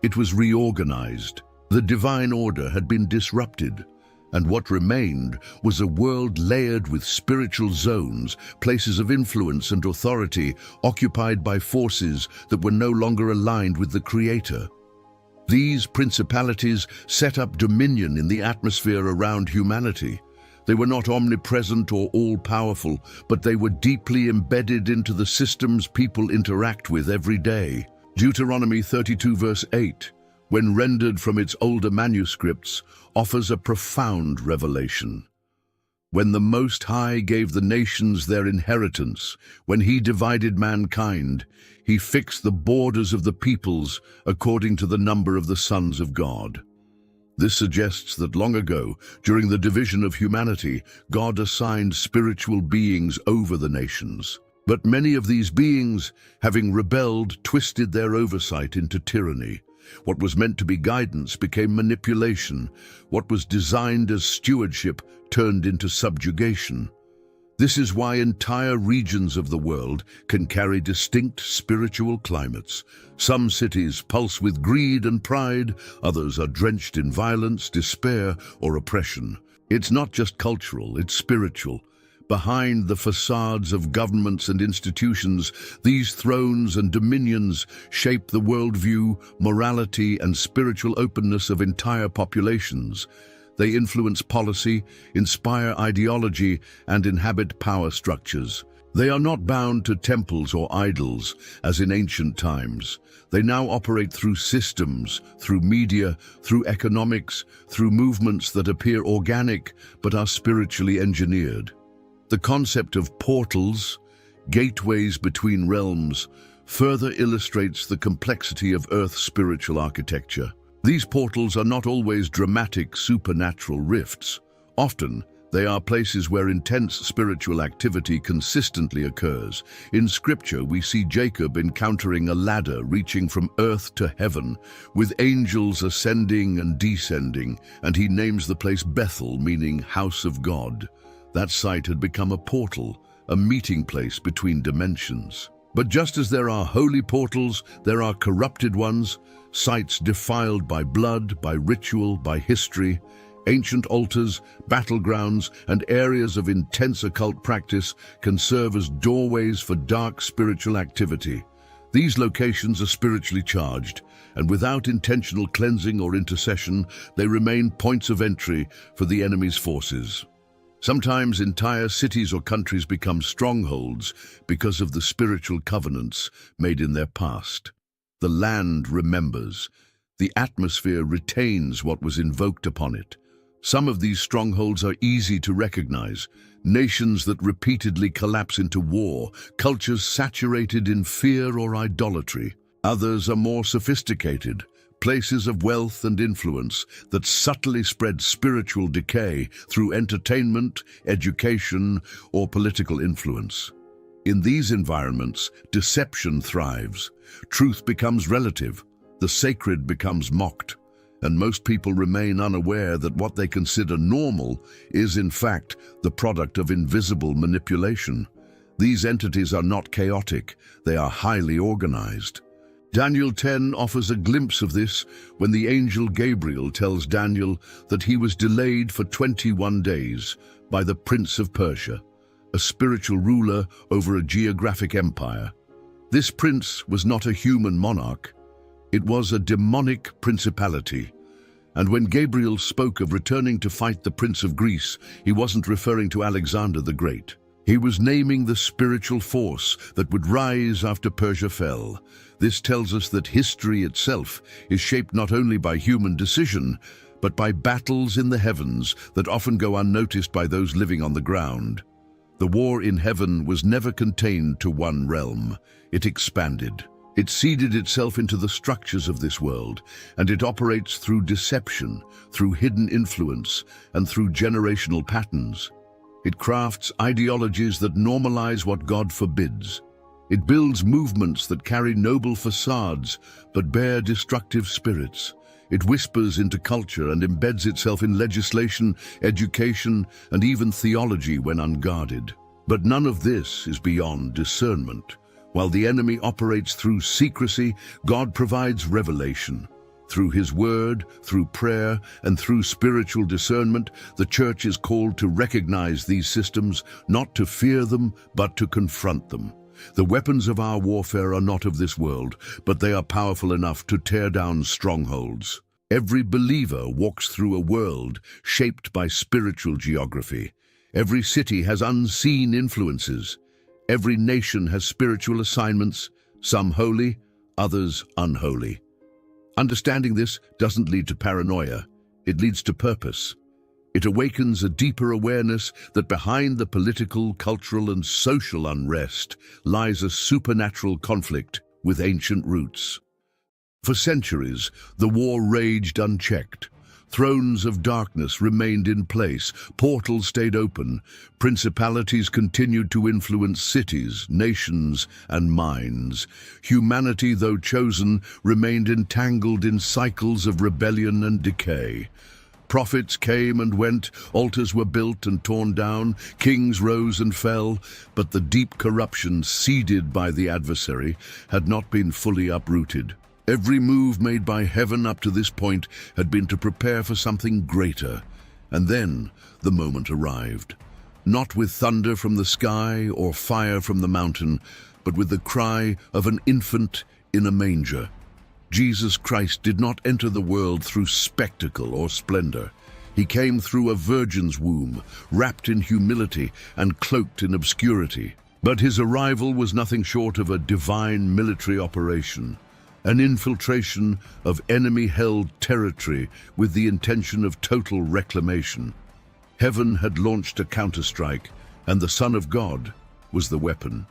It was reorganized. The divine order had been disrupted, and what remained was a world layered with spiritual zones, places of influence and authority occupied by forces that were no longer aligned with the Creator. These principalities set up dominion in the atmosphere around humanity. They were not omnipresent or all-powerful, but they were deeply embedded into the systems people interact with every day. Deuteronomy 32 verse 8, when rendered from its older manuscripts, offers a profound revelation. When the Most High gave the nations their inheritance, when he divided mankind, he fixed the borders of the peoples according to the number of the sons of God. This suggests that long ago, during the division of humanity, God assigned spiritual beings over the nations. But many of these beings, having rebelled, twisted their oversight into tyranny. What was meant to be guidance became manipulation. What was designed as stewardship turned into subjugation. This is why entire regions of the world can carry distinct spiritual climates. Some cities pulse with greed and pride, others are drenched in violence, despair, or oppression. It's not just cultural, it's spiritual. Behind the facades of governments and institutions, these thrones and dominions shape the worldview, morality, and spiritual openness of entire populations. They influence policy, inspire ideology, and inhabit power structures. They are not bound to temples or idols, as in ancient times. They now operate through systems, through media, through economics, through movements that appear organic but are spiritually engineered. The concept of portals, gateways between realms, further illustrates the complexity of Earth's spiritual architecture. These portals are not always dramatic supernatural rifts. Often, they are places where intense spiritual activity consistently occurs. In Scripture, we see Jacob encountering a ladder reaching from earth to heaven, with angels ascending and descending, and he names the place Bethel, meaning house of God. That site had become a portal, a meeting place between dimensions. But just as there are holy portals, there are corrupted ones, sites defiled by blood, by ritual, by history. Ancient altars, battlegrounds, and areas of intense occult practice can serve as doorways for dark spiritual activity. These locations are spiritually charged, and without intentional cleansing or intercession, they remain points of entry for the enemy's forces. Sometimes entire cities or countries become strongholds because of the spiritual covenants made in their past. The land remembers. The atmosphere retains what was invoked upon it. Some of these strongholds are easy to recognize. Nations that repeatedly collapse into war, cultures saturated in fear or idolatry. Others are more sophisticated, places of wealth and influence that subtly spread spiritual decay through entertainment, education, or political influence. In these environments, deception thrives. Truth becomes relative. The sacred becomes mocked. And most people remain unaware that what they consider normal is, in fact, the product of invisible manipulation. These entities are not chaotic, they are highly organized. Daniel 10 offers a glimpse of this when the angel Gabriel tells Daniel that he was delayed for 21 days by the Prince of Persia, a spiritual ruler over a geographic empire. This prince was not a human monarch. It was a demonic principality. And when Gabriel spoke of returning to fight the Prince of Greece, he wasn't referring to Alexander the Great. He was naming the spiritual force that would rise after Persia fell. This tells us that history itself is shaped not only by human decision, but by battles in the heavens that often go unnoticed by those living on the ground. The war in heaven was never contained to one realm. It expanded. It seeded itself into the structures of this world, and it operates through deception, through hidden influence, and through generational patterns. It crafts ideologies that normalize what God forbids. It builds movements that carry noble facades but bear destructive spirits. It whispers into culture and embeds itself in legislation, education, and even theology when unguarded. But none of this is beyond discernment. While the enemy operates through secrecy, God provides revelation. Through His Word, through prayer, and through spiritual discernment, the Church is called to recognize these systems, not to fear them, but to confront them. The weapons of our warfare are not of this world, but they are powerful enough to tear down strongholds. Every believer walks through a world shaped by spiritual geography. Every city has unseen influences. Every nation has spiritual assignments, some holy, others unholy. Understanding this doesn't lead to paranoia, it leads to purpose. It awakens a deeper awareness that behind the political, cultural, and social unrest lies a supernatural conflict with ancient roots. For centuries, the war raged unchecked. Thrones of darkness remained in place, portals stayed open, principalities continued to influence cities, nations, and minds. Humanity, though chosen, remained entangled in cycles of rebellion and decay. Prophets came and went, altars were built and torn down, kings rose and fell, but the deep corruption seeded by the adversary had not been fully uprooted. Every move made by heaven up to this point had been to prepare for something greater. And then the moment arrived. Not with thunder from the sky or fire from the mountain, but with the cry of an infant in a manger. Jesus Christ did not enter the world through spectacle or splendor. He came through a virgin's womb, wrapped in humility and cloaked in obscurity. But his arrival was nothing short of a divine military operation. An infiltration of enemy-held territory with the intention of total reclamation. Heaven had launched a counterstrike, and the Son of God was the weapon.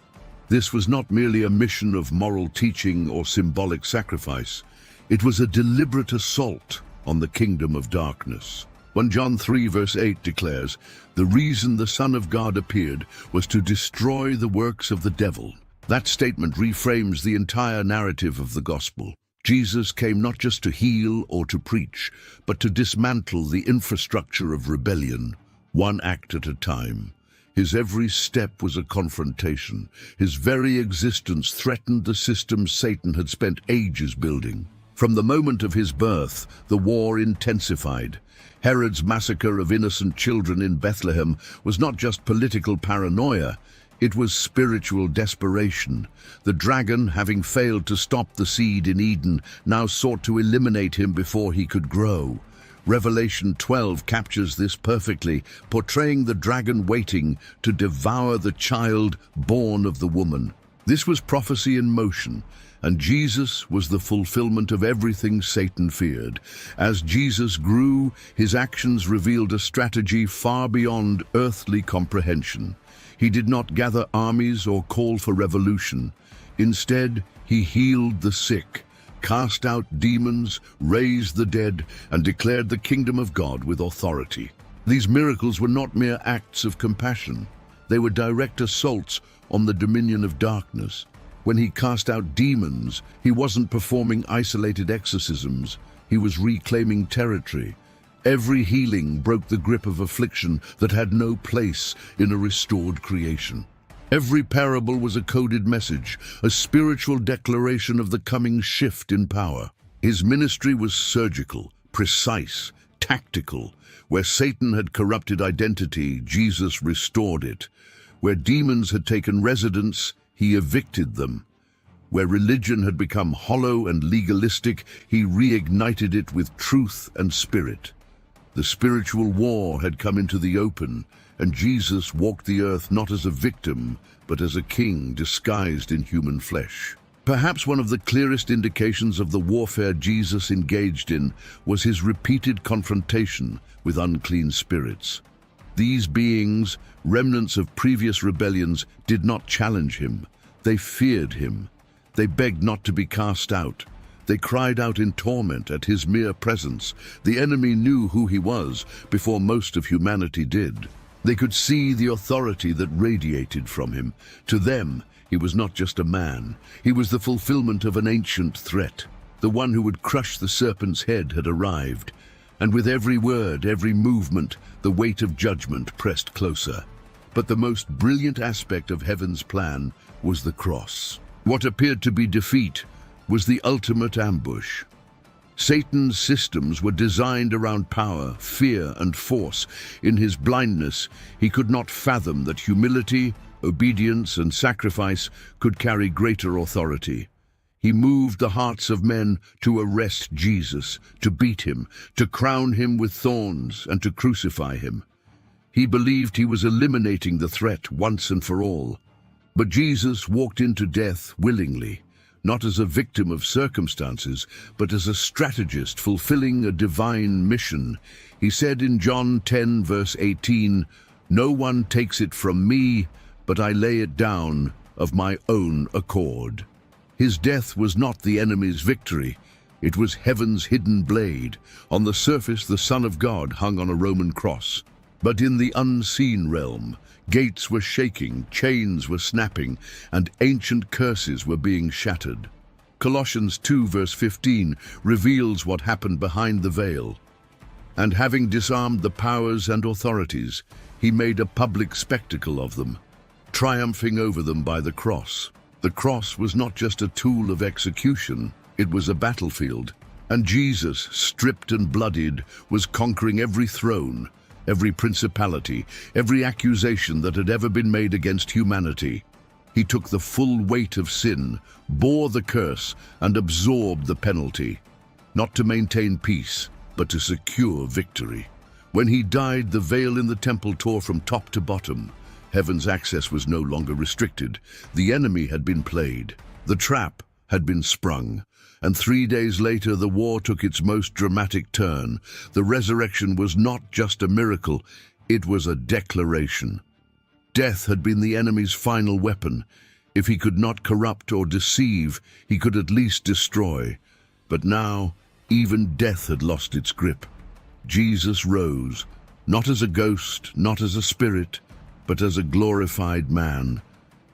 This was not merely a mission of moral teaching or symbolic sacrifice. It was a deliberate assault on the kingdom of darkness. When John 3 verse 8 declares, "The reason the Son of God appeared was to destroy the works of the devil." That statement reframes the entire narrative of the gospel. Jesus came not just to heal or to preach, but to dismantle the infrastructure of rebellion, one act at a time. His every step was a confrontation. His very existence threatened the system Satan had spent ages building. From the moment of his birth, the war intensified. Herod's massacre of innocent children in Bethlehem was not just political paranoia, it was spiritual desperation. The dragon, having failed to stop the seed in Eden, now sought to eliminate him before he could grow. Revelation 12 captures this perfectly, portraying the dragon waiting to devour the child born of the woman. This was prophecy in motion, and Jesus was the fulfillment of everything Satan feared. As Jesus grew, his actions revealed a strategy far beyond earthly comprehension. He did not gather armies or call for revolution. Instead, he healed the sick, cast out demons, raised the dead, and declared the kingdom of God with authority. These miracles were not mere acts of compassion. They were direct assaults on the dominion of darkness. When he cast out demons, he wasn't performing isolated exorcisms. He was reclaiming territory. Every healing broke the grip of affliction that had no place in a restored creation. Every parable was a coded message, a spiritual declaration of the coming shift in power. His ministry was surgical, precise, tactical. Where Satan had corrupted identity, Jesus restored it. Where demons had taken residence, he evicted them. Where religion had become hollow and legalistic, he reignited it with truth and spirit. The spiritual war had come into the open, and Jesus walked the earth not as a victim, but as a king disguised in human flesh. Perhaps one of the clearest indications of the warfare Jesus engaged in was his repeated confrontation with unclean spirits. These beings, remnants of previous rebellions, did not challenge him. They feared him. They begged not to be cast out. They cried out in torment at his mere presence. The enemy knew who he was before most of humanity did. They could see the authority that radiated from him. To them, he was not just a man. He was the fulfillment of an ancient threat. The one who would crush the serpent's head had arrived. And with every word, every movement, the weight of judgment pressed closer. But the most brilliant aspect of heaven's plan was the cross. What appeared to be defeat was the ultimate ambush. Satan's systems were designed around power, fear, and force. In his blindness, he could not fathom that humility, obedience, and sacrifice could carry greater authority. He moved the hearts of men to arrest Jesus, to beat him, to crown him with thorns, and to crucify him. He believed he was eliminating the threat once and for all. But Jesus walked into death willingly. Not as a victim of circumstances, but as a strategist fulfilling a divine mission. He said in John 10, verse 18, "No one takes it from me, but I lay it down of my own accord." His death was not the enemy's victory. It was heaven's hidden blade. On the surface, the Son of God hung on a Roman cross. But in the unseen realm, gates were shaking, chains were snapping, and ancient curses were being shattered. Colossians 2 verse 15 reveals what happened behind the veil. And having disarmed the powers and authorities, he made a public spectacle of them, triumphing over them by the cross. The cross was not just a tool of execution, it was a battlefield. And Jesus, stripped and bloodied, was conquering every throne, every principality, every accusation that had ever been made against humanity. He took the full weight of sin, bore the curse, and absorbed the penalty, not to maintain peace, but to secure victory. When he died, the veil in the temple tore from top to bottom. Heaven's access was no longer restricted. The enemy had been played. The trap had been sprung. And 3 days later, the war took its most dramatic turn. The resurrection was not just a miracle, it was a declaration. Death had been the enemy's final weapon. If he could not corrupt or deceive, he could at least destroy. But now, even death had lost its grip. Jesus rose, not as a ghost, not as a spirit, but as a glorified man,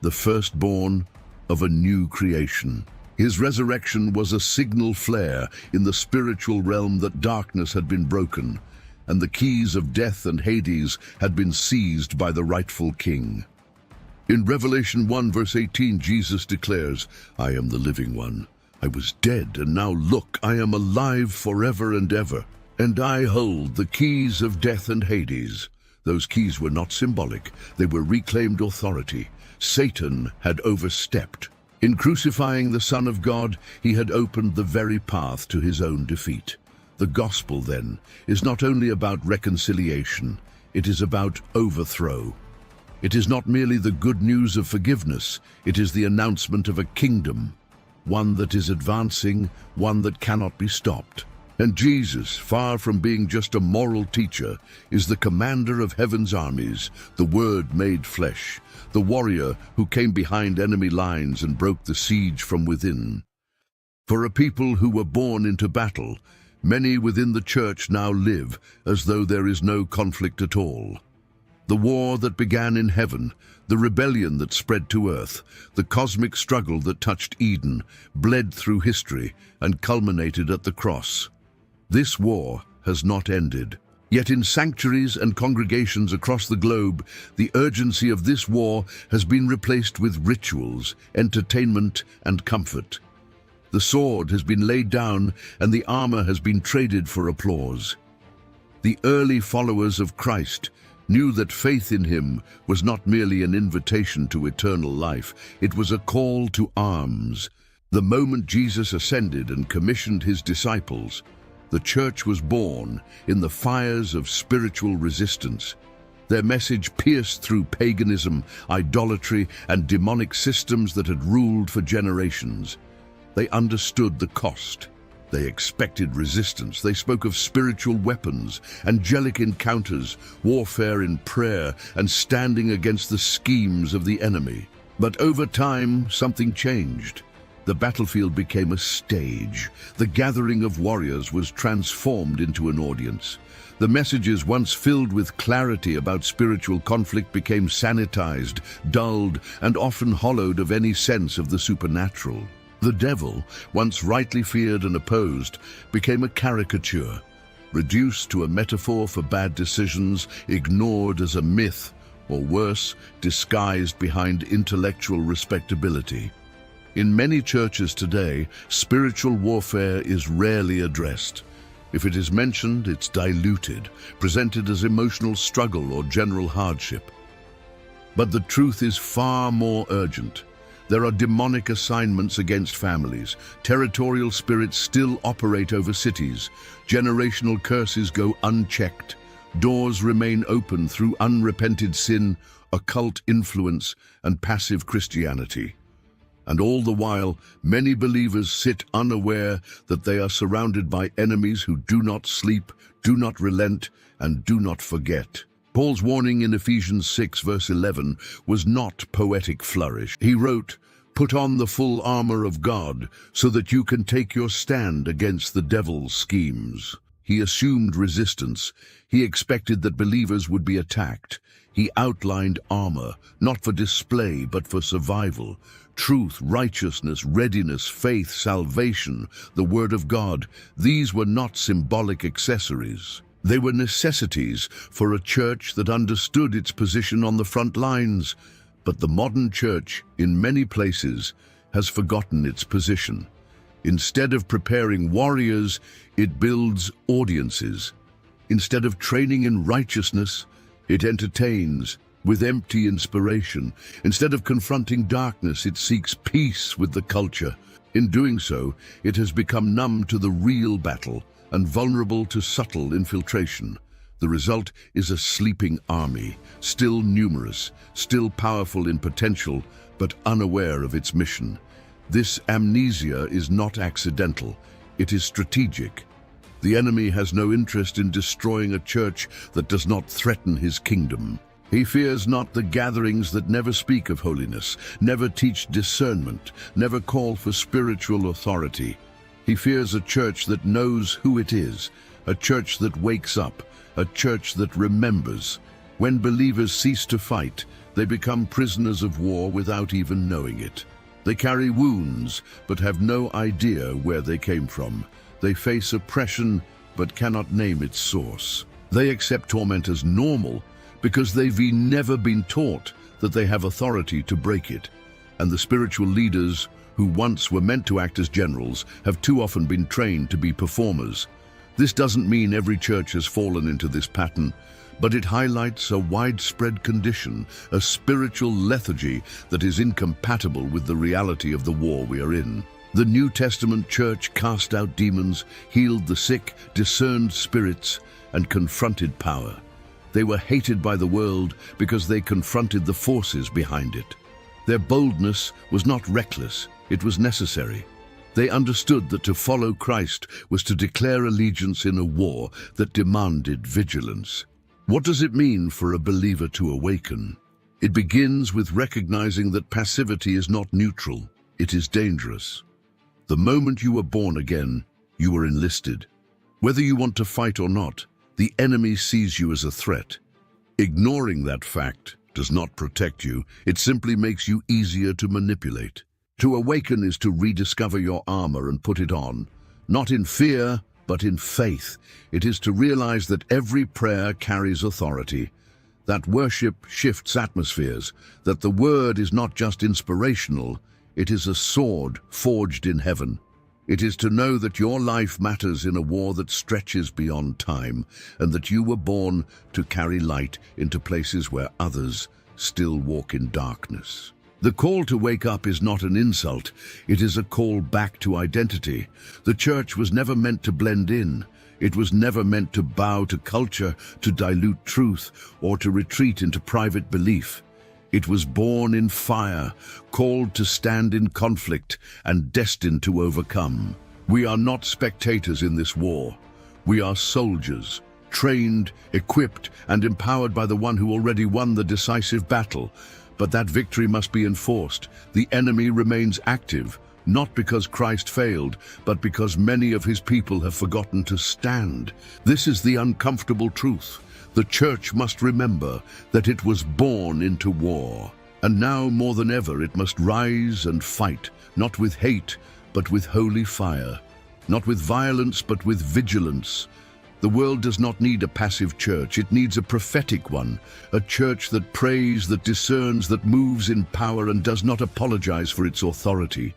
the firstborn of a new creation. His resurrection was a signal flare in the spiritual realm that darkness had been broken. and the keys of death and Hades had been seized by the rightful king. In Revelation 1 verse 18, Jesus declares, "I am the living one. I was dead, and now look, I am alive forever and ever, and I hold the keys of death and Hades." Those keys were not symbolic, they were reclaimed authority. Satan had overstepped. In crucifying the Son of God, he had opened the very path to his own defeat. The gospel, then, is not only about reconciliation, it is about overthrow. It is not merely the good news of forgiveness, it is the announcement of a kingdom, one that is advancing, one that cannot be stopped. And Jesus, far from being just a moral teacher, is the commander of heaven's armies, the Word made flesh, the warrior who came behind enemy lines and broke the siege from within. For a people who were born into battle, many within the church now live as though there is no conflict at all. The war that began in heaven, the rebellion that spread to earth, the cosmic struggle that touched Eden, bled through history and culminated at the cross. This war has not ended. Yet in sanctuaries and congregations across the globe, the urgency of this war has been replaced with rituals, entertainment, and comfort. The sword has been laid down and the armor has been traded for applause. The early followers of Christ knew that faith in him was not merely an invitation to eternal life, it was a call to arms. The moment Jesus ascended and commissioned his disciples, the church was born in the fires of spiritual resistance. Their message pierced through paganism, idolatry, and demonic systems that had ruled for generations. They understood the cost. They expected resistance. They spoke of spiritual weapons, angelic encounters, warfare in prayer, and standing against the schemes of the enemy. But over time, something changed. The battlefield became a stage. The gathering of warriors was transformed into an audience. The messages once filled with clarity about spiritual conflict became sanitized, dulled, and often hollowed of any sense of the supernatural. The devil, once rightly feared and opposed, became a caricature, reduced to a metaphor for bad decisions, ignored as a myth, or worse, disguised behind intellectual respectability. In many churches today, spiritual warfare is rarely addressed. If it is mentioned, it's diluted, presented as emotional struggle or general hardship. But the truth is far more urgent. There are demonic assignments against families. Territorial spirits still operate over cities. Generational curses go unchecked. Doors remain open through unrepented sin, occult influence, and passive Christianity. And all the while, many believers sit unaware that they are surrounded by enemies who do not sleep, do not relent, and do not forget. Paul's warning in Ephesians 6 verse 11 was not poetic flourish. He wrote, "Put on the full armor of God so that you can take your stand against the devil's schemes." He assumed resistance. He expected that believers would be attacked. He outlined armor, not for display, but for survival. Truth, righteousness, readiness, faith, salvation, the Word of God, these were not symbolic accessories. They were necessities for a church that understood its position on the front lines. But the modern church, in many places, has forgotten its position. Instead of preparing warriors, it builds audiences. Instead of training in righteousness, it entertains with empty inspiration. Instead of confronting darkness, it seeks peace with the culture. In doing so, it has become numb to the real battle and vulnerable to subtle infiltration. The result is a sleeping army, still numerous, still powerful in potential, but unaware of its mission. This amnesia is not accidental, it is strategic. The enemy has no interest in destroying a church that does not threaten his kingdom. He fears not the gatherings that never speak of holiness, never teach discernment, never call for spiritual authority. He fears a church that knows who it is, a church that wakes up, a church that remembers. When believers cease to fight, they become prisoners of war without even knowing it. They carry wounds, but have no idea where they came from. They face oppression, but cannot name its source. They accept torment as normal because they've never been taught that they have authority to break it. And the spiritual leaders who once were meant to act as generals have too often been trained to be performers. This doesn't mean every church has fallen into this pattern, but it highlights a widespread condition, a spiritual lethargy that is incompatible with the reality of the war we are in. The New Testament church cast out demons, healed the sick, discerned spirits, and confronted power. They were hated by the world because they confronted the forces behind it. Their boldness was not reckless, it was necessary. They understood that to follow Christ was to declare allegiance in a war that demanded vigilance. What does it mean for a believer to awaken? It begins with recognizing that passivity is not neutral, it is dangerous. The moment you were born again, you were enlisted. Whether you want to fight or not, the enemy sees you as a threat. Ignoring that fact does not protect you, it simply makes you easier to manipulate. To awaken is to rediscover your armor and put it on, not in fear, but in faith. It is to realize that every prayer carries authority, that worship shifts atmospheres, that the word is not just inspirational, it is a sword forged in heaven. It is to know that your life matters in a war that stretches beyond time, and that you were born to carry light into places where others still walk in darkness. The call to wake up is not an insult, it is a call back to identity. The church was never meant to blend in. It was never meant to bow to culture, to dilute truth, or to retreat into private belief. It was born in fire, called to stand in conflict, and destined to overcome. We are not spectators in this war. We are soldiers, trained, equipped, and empowered by the one who already won the decisive battle. But that victory must be enforced. The enemy remains active, not because Christ failed, but because many of his people have forgotten to stand. This is the uncomfortable truth. The church must remember that it was born into war. And now more than ever it must rise and fight, not with hate, but with holy fire. Not with violence, but with vigilance. The world does not need a passive church, it needs a prophetic one. A church that prays, that discerns, that moves in power and does not apologize for its authority.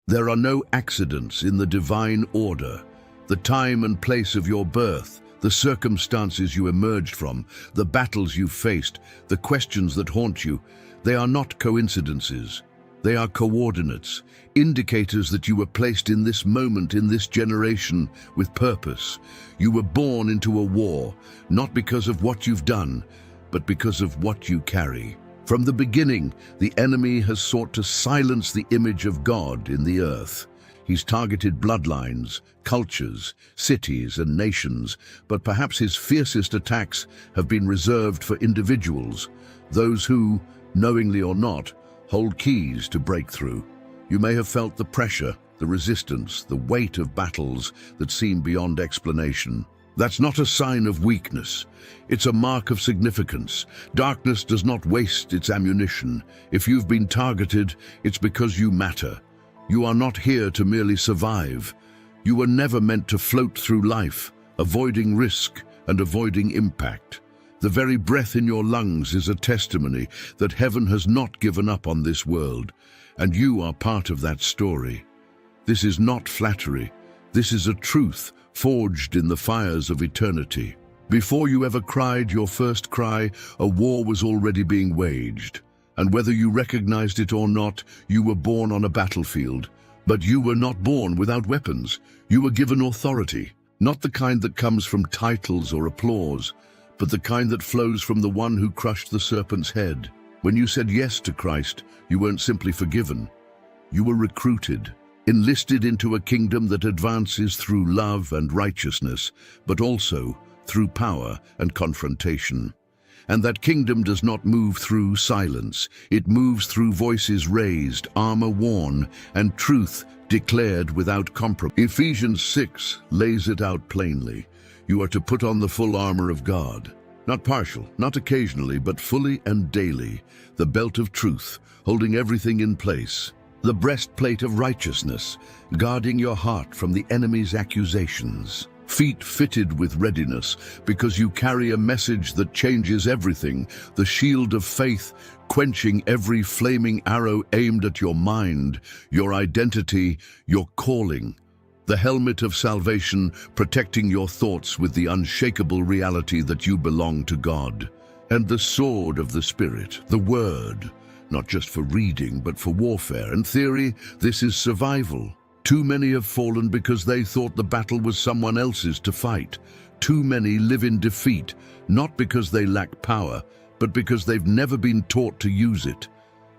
There are no accidents in the divine order. The time and place of your birth, the circumstances you emerged from, the battles you faced, the questions that haunt you, they are not coincidences. They are coordinates, indicators that you were placed in this moment, in this generation, with purpose. You were born into a war, not because of what you've done, but because of what you carry. From the beginning, the enemy has sought to silence the image of God in the earth. He's targeted bloodlines, cultures, cities, and nations, but perhaps his fiercest attacks have been reserved for individuals, those who, knowingly or not, hold keys to breakthrough. You may have felt the pressure, the resistance, the weight of battles that seem beyond explanation. That's not a sign of weakness. It's a mark of significance. Darkness does not waste its ammunition. If you've been targeted, it's because you matter. You are not here to merely survive. You were never meant to float through life, avoiding risk and avoiding impact. The very breath in your lungs is a testimony that heaven has not given up on this world, and you are part of that story. This is not flattery. This is a truth forged in the fires of eternity. Before you ever cried your first cry, a war was already being waged. And whether you recognized it or not, you were born on a battlefield. But you were not born without weapons. You were given authority, not the kind that comes from titles or applause, but the kind that flows from the one who crushed the serpent's head. When you said yes to Christ, you weren't simply forgiven. You were recruited, enlisted into a kingdom that advances through love and righteousness, but also through power and confrontation. And that kingdom does not move through silence. It moves through voices raised, armor worn, and truth declared without compromise. Ephesians 6 lays it out plainly. You are to put on the full armor of God. Not partial, not occasionally, but fully and daily. The belt of truth, holding everything in place. The breastplate of righteousness, guarding your heart from the enemy's accusations. feet fitted with readiness, because you carry a message that changes everything, the shield of faith, quenching every flaming arrow aimed at your mind, your identity, your calling. The helmet of salvation, protecting your thoughts with the unshakable reality that you belong to God. And the sword of the Spirit, the Word, not just for reading, but for warfare. In theory, this is survival. Too many have fallen because they thought the battle was someone else's to fight. Too many live in defeat, not because they lack power, but because they've never been taught to use it.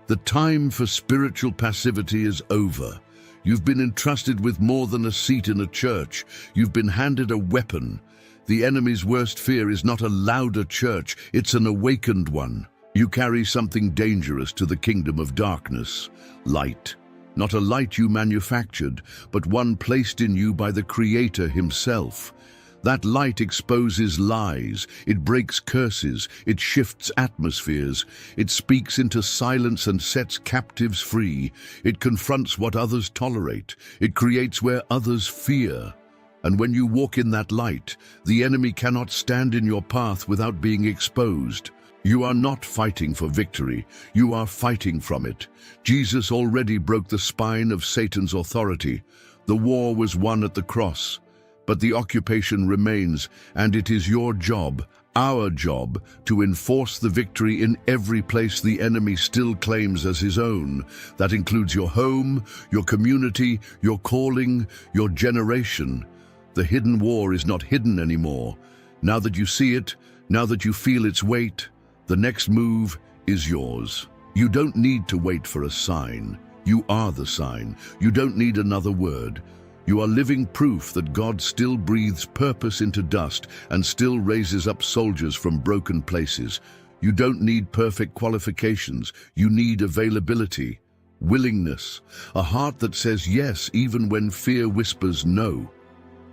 The time for spiritual passivity is over. You've been entrusted with more than a seat in a church. You've been handed a weapon. The enemy's worst fear is not a louder church, it's an awakened one. You carry something dangerous to the kingdom of darkness, light. Not a light you manufactured, but one placed in you by the Creator himself. That light exposes lies, it breaks curses, it shifts atmospheres, it speaks into silence and sets captives free, it confronts what others tolerate, it creates where others fear. And when you walk in that light, the enemy cannot stand in your path without being exposed. You are not fighting for victory, you are fighting from it. Jesus already broke the spine of Satan's authority. The war was won at the cross. But the occupation remains, and it is your job, our job, to enforce the victory in every place the enemy still claims as his own. That includes your home, your community, your calling, your generation. The hidden war is not hidden anymore. Now that you see it, now that you feel its weight, the next move is yours. You don't need to wait for a sign. You are the sign. You don't need another word. You are living proof that God still breathes purpose into dust and still raises up soldiers from broken places. You don't need perfect qualifications. You need availability, willingness, a heart that says yes even when fear whispers no.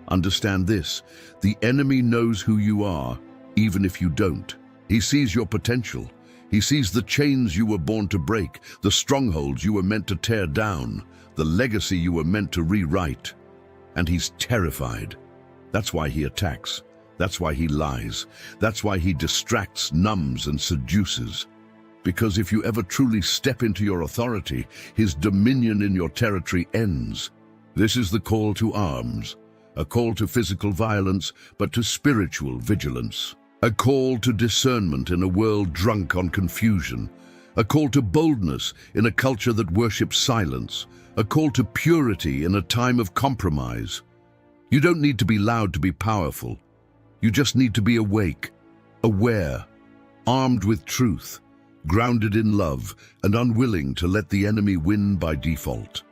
Understand this, the enemy knows who you are, even if you don't. He sees your potential. He sees the chains you were born to break, the strongholds you were meant to tear down, the legacy you were meant to rewrite. And he's terrified. That's why he attacks. That's why he lies. That's why he distracts, numbs, and seduces. Because if you ever truly step into your authority, his dominion in your territory ends. This is the call to arms, a call to physical violence, but to spiritual vigilance. A call to discernment in a world drunk on confusion. A call to boldness in a culture that worships silence. A call to purity in a time of compromise. You don't need to be loud to be powerful. You just need to be awake, aware, armed with truth, grounded in love, and unwilling to let the enemy win by default.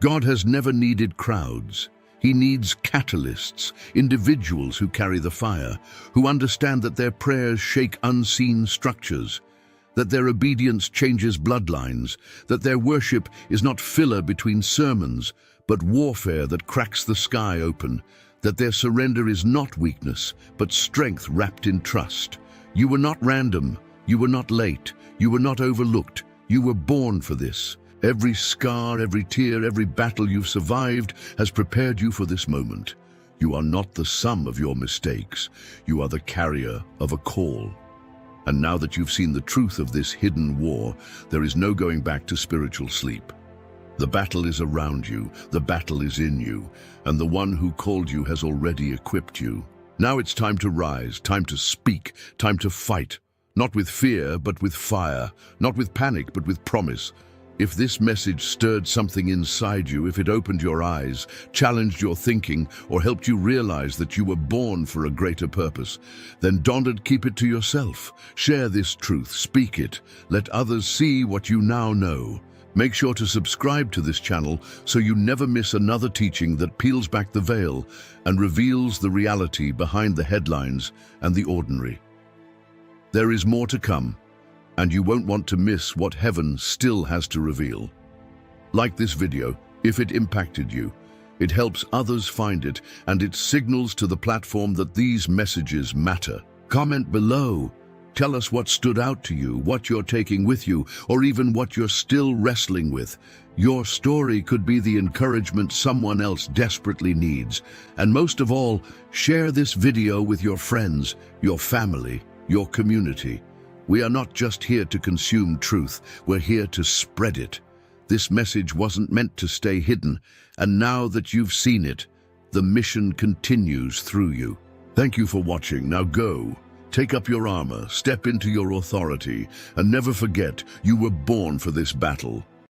God has never needed crowds. He needs catalysts, individuals who carry the fire, who understand that their prayers shake unseen structures, that their obedience changes bloodlines, that their worship is not filler between sermons, but warfare that cracks the sky open, that their surrender is not weakness, but strength wrapped in trust. You were not random, you were not late, you were not overlooked, you were born for this. Every scar, every tear, every battle you've survived has prepared you for this moment. You are not the sum of your mistakes, you are the carrier of a call. And now that you've seen the truth of this hidden war, there is no going back to spiritual sleep. The battle is around you, the battle is in you, and the one who called you has already equipped you. Now it's time to rise, time to speak, time to fight. Not with fear, but with fire. Not with panic, but with promise. If this message stirred something inside you, if it opened your eyes, challenged your thinking, or helped you realize that you were born for a greater purpose, then don't keep it to yourself. Share this truth, speak it, let others see what you now know. Make sure to subscribe to this channel so you never miss another teaching that peels back the veil and reveals the reality behind the headlines and the ordinary. There is more to come, and you won't want to miss what heaven still has to reveal. Like this video, if it impacted you, it helps others find it, and it signals to the platform that these messages matter. Comment below, Tell us what stood out to you, what you're taking with you, or even what you're still wrestling with. Your story could be the encouragement someone else desperately needs. And most of all, share this video with your friends, your family, your community. We are not just here to consume truth, we're here to spread it. This message wasn't meant to stay hidden, and now that you've seen it, the mission continues through you. Thank you for watching. Now go. Take up your armor, step into your authority, and never forget, you were born for this battle.